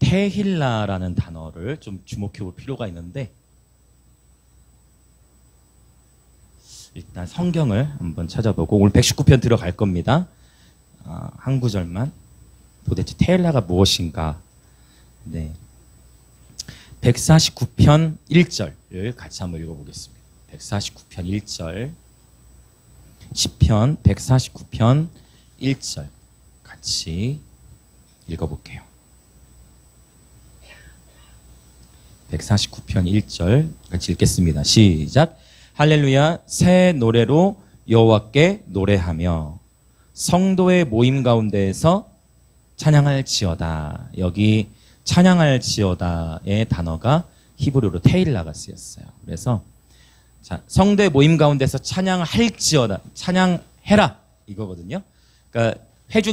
테힐라라는 단어를 좀 주목해 볼 필요가 있는데, 일단 성경을 한번 찾아보고 오늘 119편 들어갈 겁니다. 한 구절만. 도대체 테힐라가 무엇인가? 네. 149편 1절을 같이 한번 읽어보겠습니다. 149편 1절. 시편 149편 1절 같이 읽어볼게요. 149편 1절 같이 읽겠습니다. 시작. 할렐루야. 새 노래로 여호와께 노래하며 성도의 모임 가운데에서 찬양할지어다. 여기 찬양할지어다의 단어가 히브리어로 테일라가 쓰였어요. 그래서 자, 성도의 모임 가운데서 찬양할지어다. 찬양해라 이거거든요. 그러니까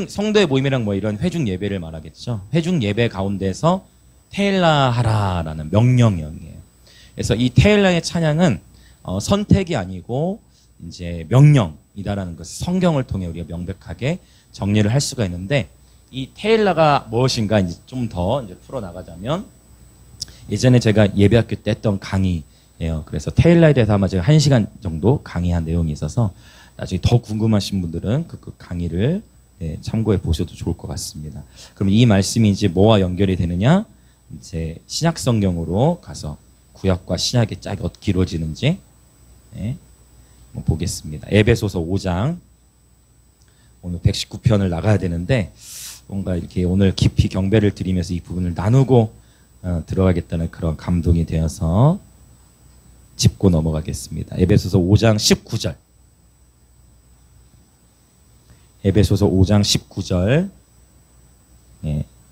성도의 모임이랑 뭐 이런 회중 예배를 말하겠죠. 회중 예배 가운데서 테일라 하라라는 명령형이에요. 그래서 이 테일라의 찬양은 선택이 아니고 이제 명령이다라는 것을 성경을 통해 우리가 명백하게 정리를 할 수가 있는데, 이 테일라가 무엇인가 이제 좀 더 이제 풀어 나가자면, 예전에 제가 예배학교 때 했던 강의예요. 그래서 테일라에 대해서 아마 제가 1시간 정도 강의한 내용이 있어서 나중에 더 궁금하신 분들은 그 강의를 참고해 보셔도 좋을 것 같습니다. 그럼 이 말씀이 이제 뭐와 연결이 되느냐? 이제 신약 성경으로 가서 구약과 신약의 짝이 어떻게 이루어지는지 보겠습니다. 에베소서 5장. 오늘 119편을 나가야 되는데 뭔가 이렇게 오늘 깊이 경배를 드리면서 이 부분을 나누고 들어가겠다는 그런 감동이 되어서 짚고 넘어가겠습니다. 에베소서 5장 19절. 에베소서 5장 19절.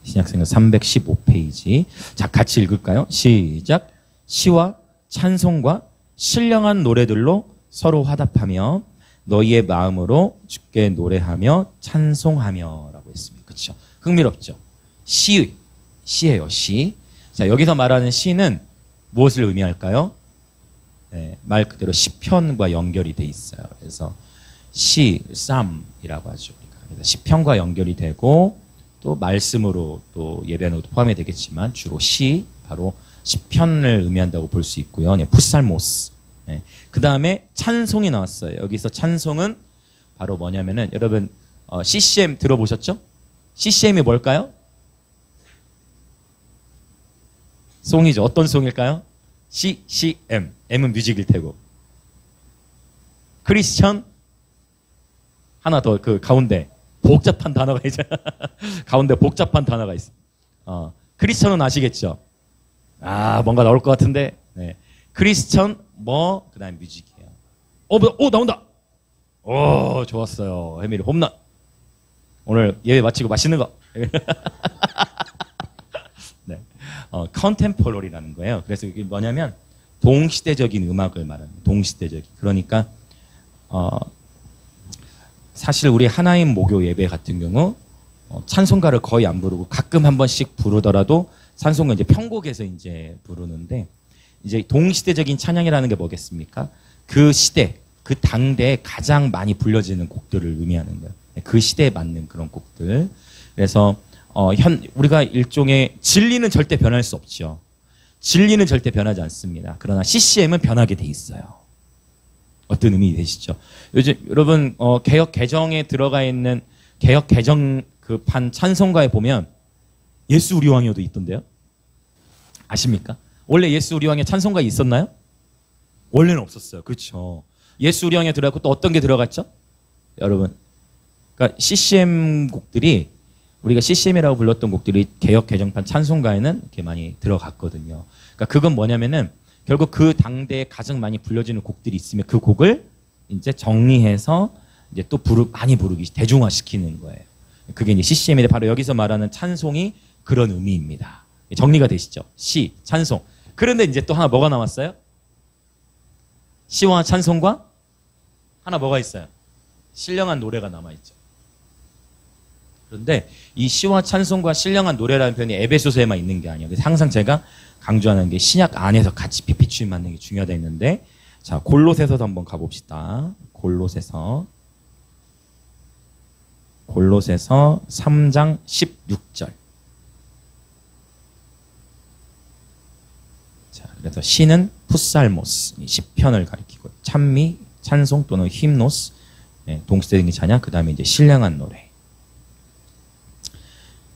신약성경 315페이지. 자, 같이 읽을까요? 시작. 시와 찬송과 신령한 노래들로 서로 화답하며 너희의 마음으로 주께 노래하며 찬송하며 라고 했습니다. 그렇죠? 흥미롭죠? 시예요, 시. 자, 여기서 말하는 시는 무엇을 의미할까요? 말 그대로 시편과 연결이 돼 있어요. 그래서 쌈이라고 하죠. 그래서 시편과 연결이 되고 또 말씀으로 또 예배는 포함이 되겠지만 주로 바로 시편을 의미한다고 볼 수 있고요. 푸살모스. 그 다음에 찬송이 나왔어요. 여기서 찬송은 바로 뭐냐면은 여러분 CCM 들어보셨죠? CCM이 뭘까요? 송이죠. 어떤 송일까요? CCM. M은 뮤직일 테고. 크리스천 하나 더 그 가운데 복잡한 단어가 있죠. 가운데 복잡한 단어가 있어. 크리스천은 아시겠죠? 뭔가 나올 것 같은데. 네. 크리스천 그다음 뮤직이에요. 나온다. 좋았어요. 해밀이 홈런. 오늘 예배 마치고 맛있는 거. 네. 컨템포러리라는 거예요. 그래서 이게 뭐냐면 동시대적인 음악을 말하는 동시대적인. 그러니까 사실 우리 하나인 모교 예배 같은 경우 찬송가를 거의 안 부르고 가끔 한 번씩 부르더라도 찬송가 이제 편곡해서 이제 부르는데, 이제 동시대적인 찬양이라는 게 뭐겠습니까? 그 시대, 그 당대에 가장 많이 불려지는 곡들을 의미하는 거예요. 그 시대에 맞는 그런 곡들. 그래서 우리가 일종의 진리는 절대 변할 수 없죠. 진리는 절대 변하지 않습니다. 그러나 CCM은 변하게 돼 있어요. 어떤 의미 되시죠? 요즘 여러분 개역 개정에 들어가 있는 개역 개정 그 판 찬송가에 보면 예수 우리 왕이여도 있던데요. 아십니까? 원래 예수 우리 왕의 찬송가 있었나요? 원래는 없었어요. 그렇죠. 예수 우리 왕에 들어갔고 또 어떤 게 들어갔죠? 여러분, 그러니까 CCM 곡들이 우리가 CCM이라고 불렀던 곡들이 개역 개정판 찬송가에는 이렇게 많이 들어갔거든요. 그러니까 그건 뭐냐면은 결국 그 당대에 가장 많이 불려지는 곡들이 있으면 그 곡을 이제 정리해서 이제 또 많이 부르기 대중화시키는 거예요. 그게 이제 CCM인데 바로 여기서 말하는 찬송이 그런 의미입니다. 정리가 되시죠? 찬송. 그런데 이제 또 하나 뭐가 남았어요? 시와 찬송과 하나 뭐가 있어요? 신령한 노래가 남아있죠. 그런데 이 시와 찬송과 신령한 노래라는 표현이 에베소서에만 있는 게 아니에요. 그래서 항상 제가 강조하는 게 신약 안에서 같이 비피추임 맞는 게 중요하다 했는데, 자, 골로새서도 한번 가봅시다. 골로새서 3장 16절. 자, 그래서 시는 푸살모스, 시편을 가리키고, 찬미, 찬송 또는 힘노스, 네, 동시대적인 찬양, 그 다음에 이제 신령한 노래.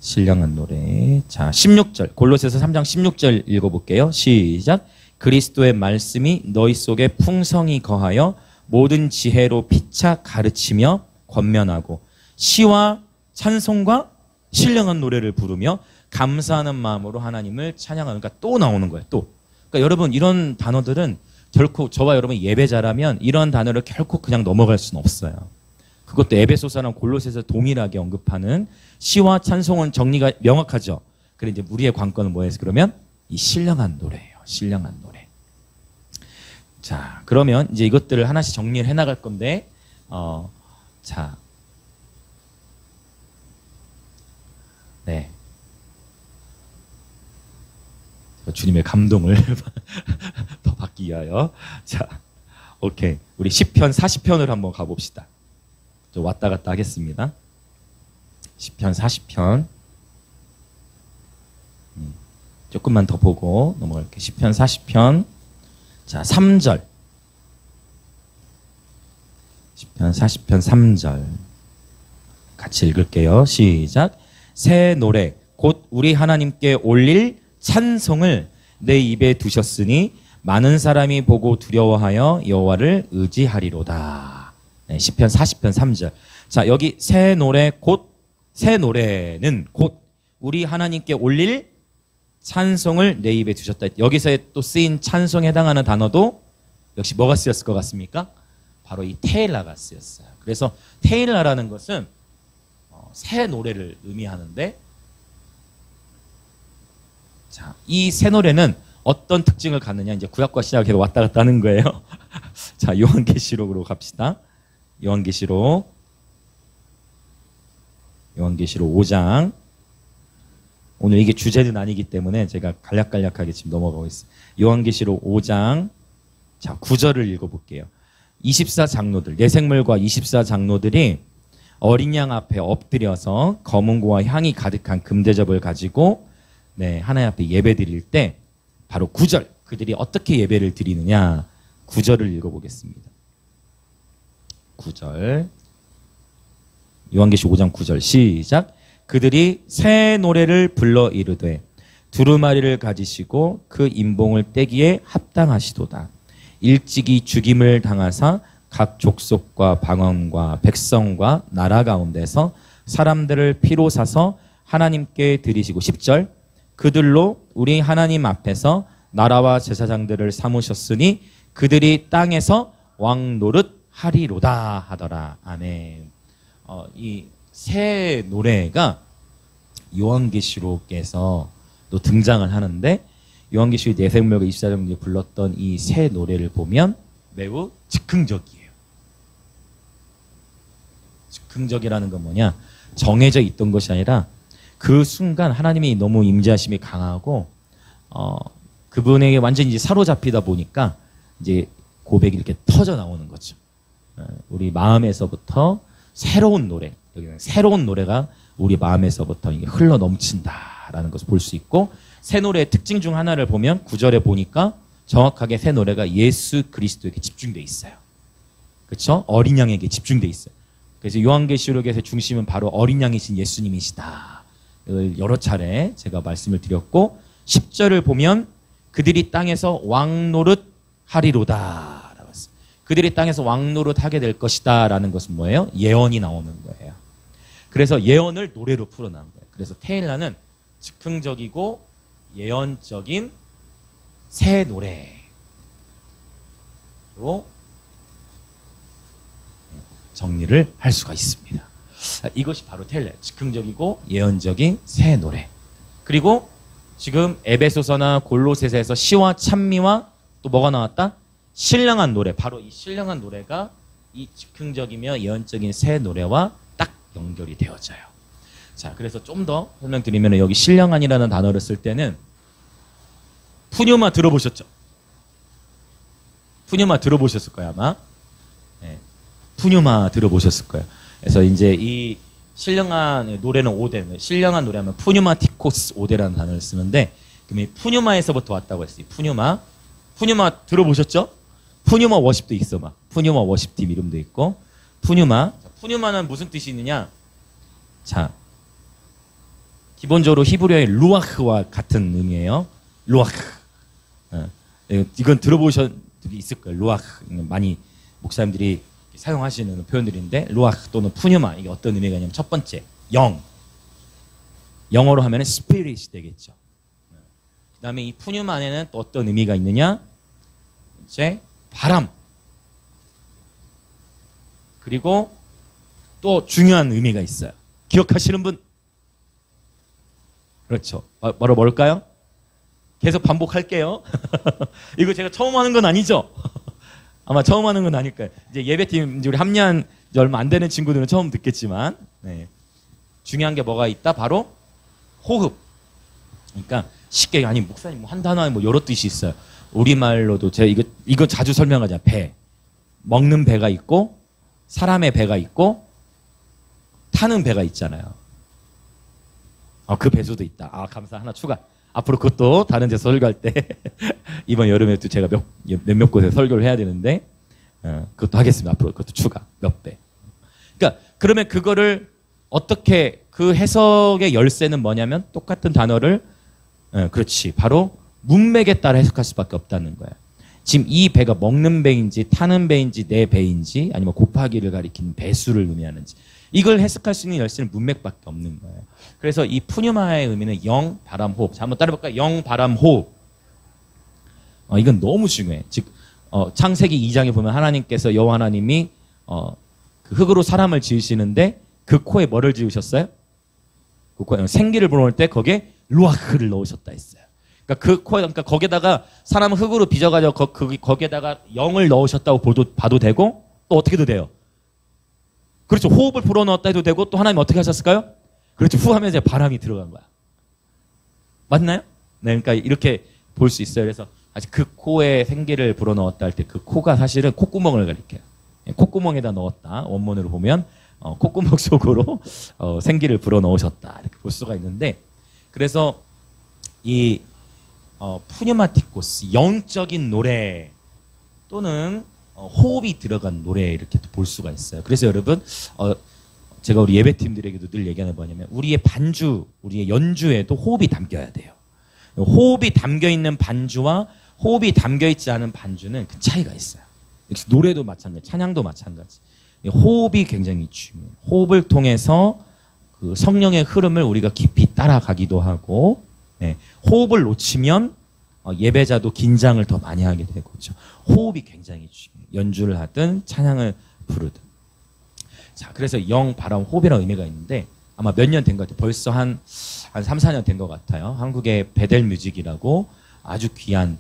신령한 노래. 자, 16절. 골로새서 3장 16절 읽어볼게요. 시작. 그리스도의 말씀이 너희 속에 풍성히 거하여 모든 지혜로 피차 가르치며 권면하고 시와 찬송과 신령한 노래를 부르며 감사하는 마음으로 하나님을 찬양하는. 그러니까 또 나오는 거예요. 또. 그러니까 여러분 이런 단어들은 결코 저와 여러분 예배자라면 이런 단어를 결코 그냥 넘어갈 수는 없어요. 그것도 에베소서랑 골로새서 동일하게 언급하는 시와 찬송은 정리가 명확하죠. 그래 이제 우리의 관건은 뭐예요? 그러면 이 신령한 노래예요. 신령한 노래. 자, 그러면 이제 이것들을 하나씩 정리를 해나갈 건데, 자, 네, 주님의 감동을 더 받기 위하여, 자, 오케이, 우리 10편, 40편을 한번 가봅시다. 저 왔다 갔다 하겠습니다. 10편, 40편. 조금만 더 보고 넘어갈게요. 10편, 40편. 자, 3절. 10편, 40편, 3절. 같이 읽을게요. 시작. 새 노래, 곧 우리 하나님께 올릴 찬송을 내 입에 두셨으니 많은 사람이 보고 두려워하여 여호와를 의지하리로다. 네, 10편, 40편, 3절. 자, 여기 새 노래, 곧, 새 노래는 곧 우리 하나님께 올릴 찬송을 내 입에 두셨다. 여기서 또 쓰인 찬송에 해당하는 단어도 역시 뭐가 쓰였을 것 같습니까? 바로 이 테일라가 쓰였어요. 그래서 테일라라는 것은 새 노래를 의미하는데, 자, 이 새 노래는 어떤 특징을 갖느냐, 이제 구약과 신약으로 왔다 갔다 하는 거예요. 자, 요한계시록으로 갑시다. 요한계시록 5장. 오늘 이게 주제는 아니기 때문에 제가 간략간략하게 지금 넘어가고 있어요. 요한계시록 5장, 자, 9절을 읽어볼게요. 24장로들, 내생물과 24장로들이 어린 양 앞에 엎드려서 검은고와 향이 가득한 금대접을 가지고 네, 하나님 앞에 예배 드릴 때 바로 9절, 그들이 어떻게 예배를 드리느냐, 9절을 읽어보겠습니다. 9절, 요한계시록 5장 9절 시작. 그들이 새 노래를 불러 이르되 두루마리를 가지시고 그 인봉을 떼기에 합당하시도다. 일찍이 죽임을 당하사 각 족속과 방언과 백성과 나라 가운데서 사람들을 피로 사서 하나님께 드리시고 10절. 그들로 우리 하나님 앞에서 나라와 제사장들을 삼으셨으니 그들이 땅에서 왕 노릇 하리로다 하더라. 아멘. 이 새 노래가 요한계시록에서 또 등장을 하는데, 요한계시록 내생물과 24장로들이 불렀던 이 새 노래를 보면 매우 즉흥적이에요. 즉흥적이라는 건 뭐냐, 정해져 있던 것이 아니라 그 순간 하나님이 너무 임재하심이 강하고 그분에게 완전히 이제 사로잡히다 보니까 이제 고백이 이렇게 터져 나오는 거죠. 우리 마음에서부터 새로운 노래, 여기는 새로운 노래가 우리 마음에서부터 이게 흘러 넘친다라는 것을 볼 수 있고, 새 노래의 특징 중 하나를 보면 9절에 보니까 정확하게 새 노래가 예수 그리스도에게 집중돼 있어요. 그렇죠? 어린 양에게 집중돼 있어요. 그래서 요한계시록에서 중심은 바로 어린 양이신 예수님이시다. 이걸 여러 차례 제가 말씀을 드렸고, 10절을 보면 그들이 땅에서 왕노릇 하리로다. 그들이 땅에서 왕노릇 하게 될 것이다 라는 것은 뭐예요? 예언이 나오는 거예요. 그래서 예언을 노래로 풀어나온 거예요. 그래서 테일라는 즉흥적이고 예언적인 새 노래로 정리를 할 수가 있습니다. 이것이 바로 테일라, 즉흥적이고 예언적인 새 노래. 그리고 지금 에베소서나 골로새서에서 시와 찬미와 또 뭐가 나왔다? 신령한 노래. 바로 이 신령한 노래가 이 즉흥적이며 예언적인 새 노래와 딱 연결이 되어져요. 자, 그래서 좀 더 설명드리면 여기 신령한이라는 단어를 쓸 때는 푸뉴마 들어보셨죠? 푸뉴마 들어보셨을 거예요, 아마. 네, 푸뉴마 들어보셨을 거예요. 그래서 이제 이 신령한 노래는 5대, 신령한 노래하면 푸뉴마티코스 5대라는 단어를 쓰는데, 그러면 푸뉴마에서부터 왔다고 했어요. 푸뉴마. 푸뉴마 들어보셨죠? 푸뉴마 워십도 있어 막. 푸뉴마 워십팀 이름도 있고. 푸뉴마. 자, 푸뉴마는 무슨 뜻이 있느냐? 자, 기본적으로 히브리어의 루아흐와 같은 의미예요. 루아흐. 이건 들어보신 적이 있을 거예요. 루아흐. 많이 목사님들이 사용하시는 표현들인데 루아흐 또는 푸뉴마 이게 어떤 의미가 있냐면 첫 번째 영. 영어로 하면 스피릿이 되겠죠. 그 다음에 이 푸뉴마 안에는 또 어떤 의미가 있느냐? 이제 바람. 그리고 또 중요한 의미가 있어요. 기억하시는 분? 그렇죠. 바로 뭘까요? 계속 반복할게요. 이거 제가 처음 하는 건 아니죠? 아마 처음 하는 건 아닐까요? 이제 예배팀 이제 우리 합류한 지 얼마 안 되는 친구들은 처음 듣겠지만 네. 중요한 게 뭐가 있다? 바로 호흡. 그러니까 쉽게 아니 목사님 한 단어에 뭐 여러 뜻이 있어요. 우리말로도 제가 이거 자주 설명하잖아요. 배. 먹는 배가 있고 사람의 배가 있고 타는 배가 있잖아요. 그 배수도 있다. 감사. 하나 추가. 앞으로 그것도 다른 데 설교할 때 이번 여름에 또 제가 몇몇 곳에 설교를 해야 되는데 그것도 하겠습니다. 앞으로 그것도 추가. 몇 배. 그러니까 그러면 그거를 어떻게 그 해석의 열쇠는 뭐냐면 똑같은 단어를 그렇지. 바로 문맥에 따라 해석할 수밖에 없다는 거예요. 지금 이 배가 먹는 배인지 타는 배인지 내 배인지 아니면 곱하기를 가리키는 배수를 의미하는지 이걸 해석할 수 있는 열쇠는 문맥밖에 없는 거예요. 그래서 이 푸뉴마의 의미는 영, 바람, 호흡. 자, 한번 따라해볼까요? 영, 바람, 호흡. 이건 너무 중요해. 즉 창세기 2장에 보면 하나님께서 여호와 하나님이 그 흙으로 사람을 지으시는데 그 코에 뭐를 지으셨어요? 그 코에 생기를 불어넣을 때 거기에 루아흐를 넣으셨다 했어요. 그러니까 거기에다가 사람 흙으로 빚어가지고 거기에다가 영을 넣으셨다고 봐도 되고 또 어떻게도 돼요. 그렇죠. 호흡을 불어넣었다 해도 되고 또 하나님 어떻게 하셨을까요? 그렇죠. 후 하면 이제 바람이 들어간 거야. 맞나요? 네, 그러니까 이렇게 볼 수 있어요. 그래서 아직 그 코에 생기를 불어넣었다 할 때 그 코가 사실은 콧구멍을 가리켜요. 콧구멍에다 넣었다. 원문으로 보면 콧구멍 속으로 생기를 불어넣으셨다. 이렇게 볼 수가 있는데 그래서 이 푸뉴마티코스 영적인 노래 또는 호흡이 들어간 노래 이렇게 볼 수가 있어요. 그래서 여러분 제가 우리 예배팀들에게도 늘 얘기하는 뭐냐면 우리의 반주, 우리의 연주에도 호흡이 담겨야 돼요. 호흡이 담겨있는 반주와 호흡이 담겨있지 않은 반주는 그 차이가 있어요. 역시 노래도 마찬가지, 찬양도 마찬가지. 호흡이 굉장히 중요해요. 호흡을 통해서 그 성령의 흐름을 우리가 깊이 따라가기도 하고 네. 호흡을 놓치면 예배자도 긴장을 더 많이 하게 되고 그렇죠? 호흡이 굉장히 중요해요. 연주를 하든 찬양을 부르든. 자, 그래서 영, 바람, 호흡이라는 의미가 있는데 아마 몇 년 된 것 같아요. 벌써 한 3, 4년 된 것 같아요. 한국의 베델뮤직이라고 아주 귀한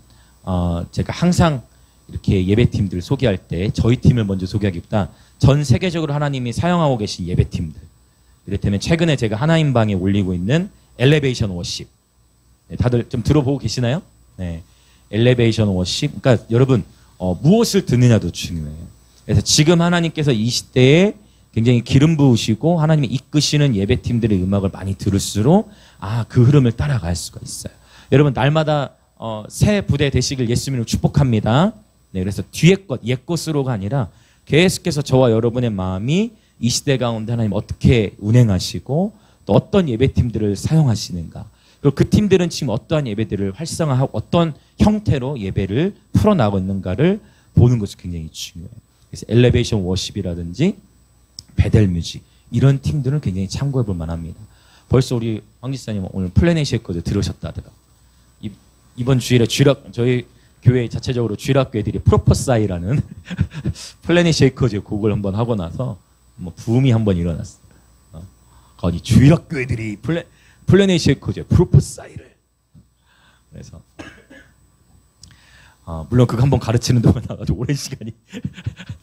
제가 항상 이렇게 예배팀들 소개할 때 저희 팀을 먼저 소개하기보다 전 세계적으로 하나님이 사용하고 계신 예배팀들 이를테면 최근에 제가 하나님방에 올리고 있는 엘리베이션 워십 네, 다들 좀 들어보고 계시나요? 네, 엘리베이션 워십 그러니까 여러분 무엇을 듣느냐도 중요해요. 그래서 지금 하나님께서 이 시대에 굉장히 기름 부으시고 하나님이 이끄시는 예배팀들의 음악을 많이 들을수록 그 흐름을 따라갈 수가 있어요. 여러분 날마다 새 부대 되시길 예수님으로 축복합니다. 네, 그래서 뒤의 것, 옛 것으로가 아니라 계속해서 저와 여러분의 마음이 이 시대 가운데 하나님 어떻게 운행하시고 또 어떤 예배팀들을 사용하시는가 그리고 그 팀들은 지금 어떠한 예배들을 활성화하고 어떤 형태로 예배를 풀어나가고 있는가를 보는 것이 굉장히 중요해요. 그래서 엘리베이션 워십이라든지 베델뮤직 이런 팀들은 굉장히 참고해 볼 만합니다. 벌써 우리 황 지사님 오늘 플래닛 쉐이커즈 들으셨다더라고요. 이번 주일에 저희 교회 자체적으로 주일학교애들이 프로퍼사이라는 플래닛 쉐이커즈 곡을 한번 하고 나서 뭐 붐이 한번 일어났어요. 거기 주일학교애들이 플래닛 쉐이커즈 프로퍼사이를 그래서 물론 그거 한번 가르치는 동안 나가지고 오랜 시간이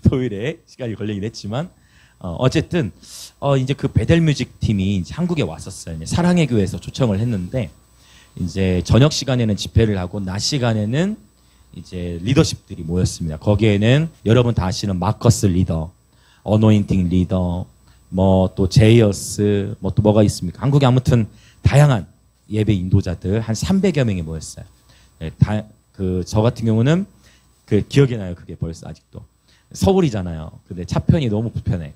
토요일에 시간이 걸리긴 했지만 어쨌든 이제 그 베델뮤직 팀이 이제 한국에 왔었어요. 이제 사랑의 교회에서 초청을 했는데 이제 저녁 시간에는 집회를 하고 낮 시간에는 이제 리더십들이 모였습니다. 거기에는 여러분 다 아시는 마커스 리더, 어노인팅 리더, 뭐 또 제이어스, 뭐 또 뭐가 있습니까? 한국에 아무튼 다양한 예배 인도자들 한 300여 명이 모였어요. 네, 저 같은 경우는 기억이 나요. 그게 벌써 아직도. 서울이잖아요. 근데 차편이 너무 불편해.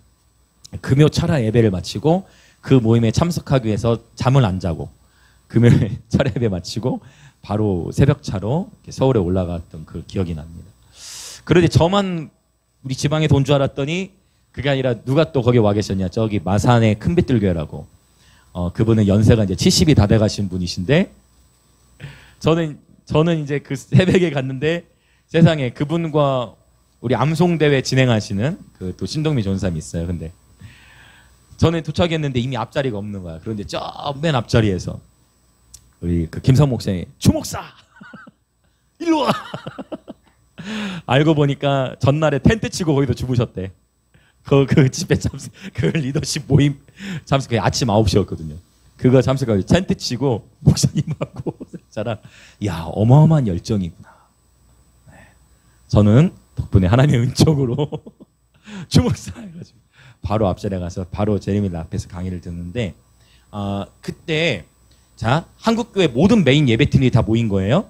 금요 철야 예배를 마치고 그 모임에 참석하기 위해서 잠을 안 자고 금요일 철야 예배 마치고 바로 새벽차로 서울에 올라갔던 그 기억이 납니다. 그런데 저만 우리 지방에서 온 줄 알았더니 그게 아니라 누가 또 거기 와 계셨냐. 저기 마산의 큰빛들교회라고. 그분은 연세가 이제 70이 다 돼가신 분이신데 저는 이제 그 새벽에 갔는데 세상에 그분과 우리 암송대회 진행하시는 그 또 신동미 전사님이 있어요. 근데 저는 도착했는데 이미 앞자리가 없는 거야. 그런데 저 맨 앞자리에서 우리 그 김성 목사님, 주목사! 일로 와! 알고 보니까 전날에 텐트 치고 거기도 주무셨대. 그 집회 참석, 그 리더십 모임 참석, 그게 아침 9시였거든요. 그거 참석하고 텐트 치고 목사님하고 저랑, 야, 어마어마한 열정이구나. 네. 저는 덕분에 하나님의 은총으로 주목사 해가지고 바로 앞자리에 가서 바로 제레미야 앞에서 강의를 듣는데, 그때 자, 한국교회 모든 메인 예배팀이 다 모인 거예요.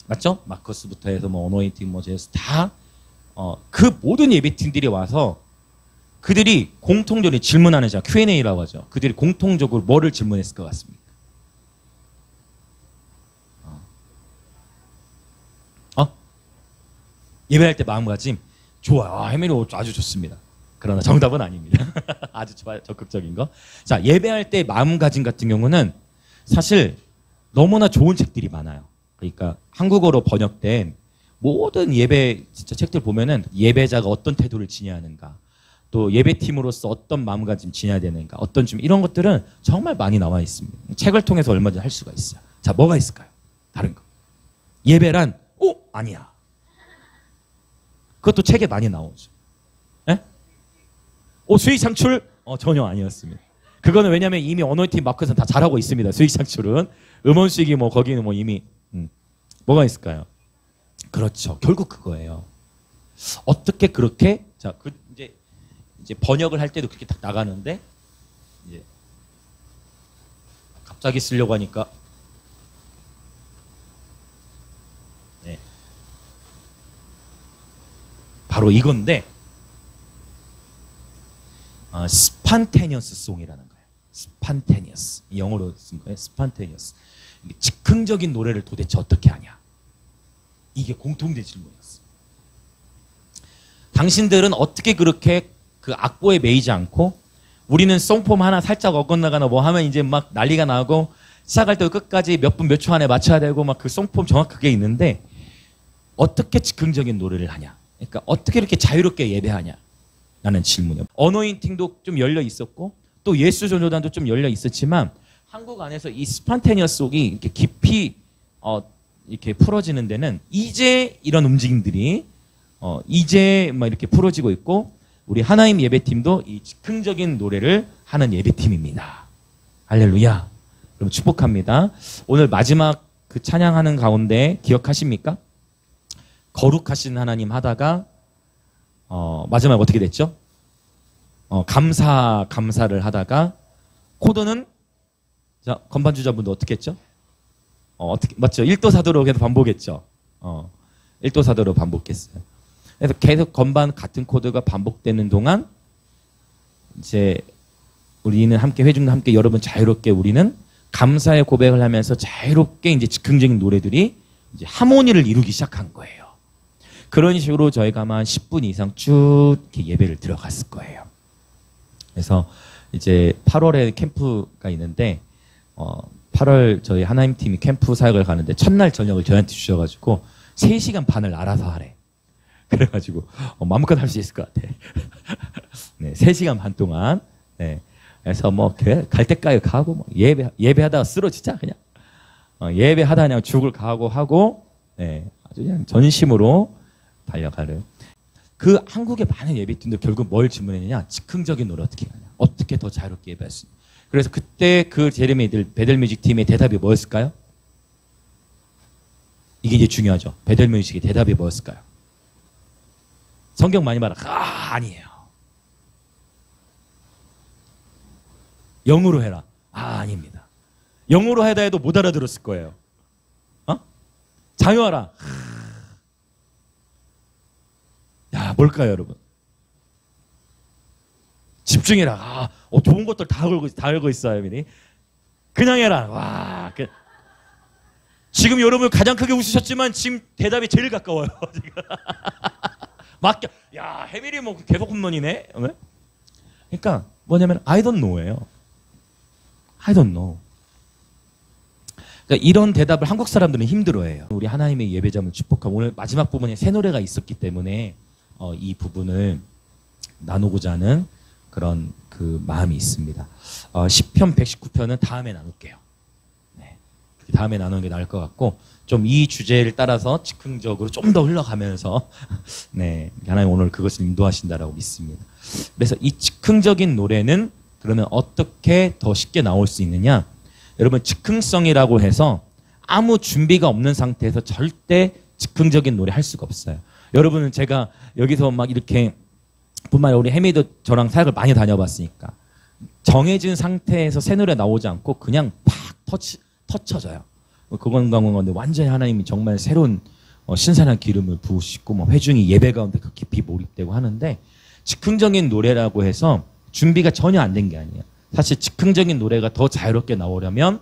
맞죠? 마커스부터 해서 뭐 어노인팅 뭐 제스 다 그 모든 예배팀들이 와서 그들이 공통적으로 질문하는 자 Q&A라고 하죠. 그들이 공통적으로 뭐를 질문했을 것 같습니까? 예배할 때 마음가짐 좋아요. 해밀이 아주 좋습니다. 그러나 정답은 아닙니다. 아주 좋아요. 적극적인 거. 자, 예배할 때 마음가짐 같은 경우는 사실 너무나 좋은 책들이 많아요. 그러니까 한국어로 번역된 모든 예배 진짜 책들 보면은 예배자가 어떤 태도를 지녀야 하는가, 또 예배팀으로서 어떤 마음가짐 지녀야 되는가, 어떤 좀 이런 것들은 정말 많이 나와 있습니다. 책을 통해서 얼마든지 할 수가 있어요. 자, 뭐가 있을까요? 다른 거. 예배란 아니야. 그것도 책에 많이 나오죠. 예? 수익 창출? 전혀 아니었습니다. 그거는 왜냐면 이미 어노인팅 마크에서는 다 잘하고 있습니다. 수익 창출은. 음원 수익이 뭐 거기는 뭐 이미 뭐가 있을까요? 그렇죠. 결국 그거예요. 어떻게 그렇게 자, 이제 번역을 할 때도 그렇게 딱 나가는데 이제 갑자기 쓰려고 하니까 네. 바로 이건데 스판테니어스 송이라는 거예요. 스판테니어스. 영어로 쓴 거예요. 스판테니어스. 즉흥적인 노래를 도대체 어떻게 하냐. 이게 공통된 질문이었어요. 당신들은 어떻게 그렇게 그 악보에 매이지 않고 우리는 송폼 하나 살짝 어긋나거나 뭐 하면 이제 막 난리가 나고 시작할 때 끝까지 몇 분 몇 초 안에 맞춰야 되고 막 그 송폼 정확하게 있는데 어떻게 즉흥적인 노래를 하냐. 그러니까 어떻게 이렇게 자유롭게 예배하냐. 라는 질문이요. 어노인팅도 좀 열려 있었고 또 예수 전도단도 좀 열려 있었지만 한국 안에서 이 스판테니어스 속이 이렇게 깊이 이렇게 풀어지는 데는 이제 이런 움직임들이 이제 막 이렇게 풀어지고 있고 우리 하나님 예배팀도 이 즉흥적인 노래를 하는 예배팀입니다. 할렐루야. 그럼 축복합니다. 오늘 마지막 그 찬양하는 가운데 기억하십니까? 거룩하신 하나님 하다가 마지막에 어떻게 됐죠? 감사를 하다가 코드는 자, 건반 주자분도 어떻게 했죠? 어떻게 맞죠? 1도 4도로 계속 반복했죠. 1도 4도로 반복했어요. 그래서 계속 건반 같은 코드가 반복되는 동안 이제 우리는 함께 회중도 함께 여러분 자유롭게 우리는 감사의 고백을 하면서 자유롭게 이제 즉흥적인 노래들이 이제 하모니를 이루기 시작한 거예요. 그런 식으로 저희가 아마 10분 이상 쭉 이렇게 예배를 들어갔을 거예요. 그래서 이제 8월에 캠프가 있는데 8월 저희 하나님 팀이 캠프 사역을 가는데 첫날 저녁을 저희한테 주셔가지고 3시간 반을 알아서 하래. 그래가지고 마음껏 할 수 있을 것 같아. 네, 3시간 반 동안. 네, 그래서 뭐 갈 때까지 가고 뭐 예배하다가 쓰러지자 그냥. 예배하다 그냥 죽을 각오 하고 네, 아주 그냥 전심으로 달려가는. 그 한국의 많은 예배팀들 결국 뭘 질문했느냐? 즉흥적인 노래 어떻게 하냐? 어떻게 더 자유롭게 예배할 수 있냐? 그래서 그때 그 제레미들 배들뮤직 팀의 대답이 뭐였을까요? 이게 이제 중요하죠. 배들뮤직의 대답이 뭐였을까요? 성경 많이 봐라. 아니에요. 영으로 해라. 아닙니다. 영어로 하다 해도 못 알아들었을 거예요. 어? 자유하라. 야, 뭘까요, 여러분? 집중해라. 좋은 것들 다 알고 있어요, 미리. 그냥 해라. 와, 지금 여러분 가장 크게 웃으셨지만 지금 대답이 제일 가까워요. 맡겨. 야, 해밀이 뭐 계속 홈런이네. 그러니까 뭐냐면 I don't know예요. I don't know. 그러니까 이런 대답을 한국 사람들은 힘들어해요. 우리 하나님의 예배자를 축복하고 오늘 마지막 부분에 새 노래가 있었기 때문에 이 부분을 나누고자 하는 그런 그 마음이 있습니다. 시편 119편은 다음에 나눌게요. 네. 다음에 나누는 게 나을 것 같고 좀 이 주제를 따라서 즉흥적으로 좀 더 흘러가면서 네, 하나님 오늘 그것을 인도하신다라고 믿습니다. 그래서 이 즉흥적인 노래는 그러면 어떻게 더 쉽게 나올 수 있느냐? 여러분 즉흥성이라고 해서 아무 준비가 없는 상태에서 절대 즉흥적인 노래 할 수가 없어요. 여러분은 제가 여기서 막 이렇게 뿐만 아니라 우리 해미도 저랑 사역을 많이 다녀봤으니까 정해진 상태에서 새 노래 나오지 않고 그냥 팍 터쳐져요. 그건 건데 완전히 하나님이 정말 새로운 신선한 기름을 부으시고 뭐 회중이 예배 가운데 깊이 몰입되고 하는데 즉흥적인 노래라고 해서 준비가 전혀 안 된 게 아니에요. 사실 즉흥적인 노래가 더 자유롭게 나오려면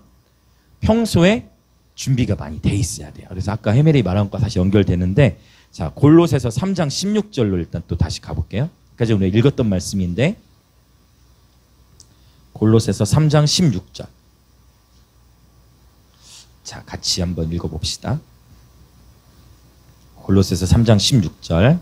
평소에 준비가 많이 돼 있어야 돼요. 그래서 아까 해멜이 말한 것과 다시 연결되는데 자 골로새서 3장 16절로 일단 또 다시 가볼게요. 까지 오늘 읽었던 말씀인데 골로새서 3장 16절 자 같이 한번 읽어봅시다. 골로새서 3장 16절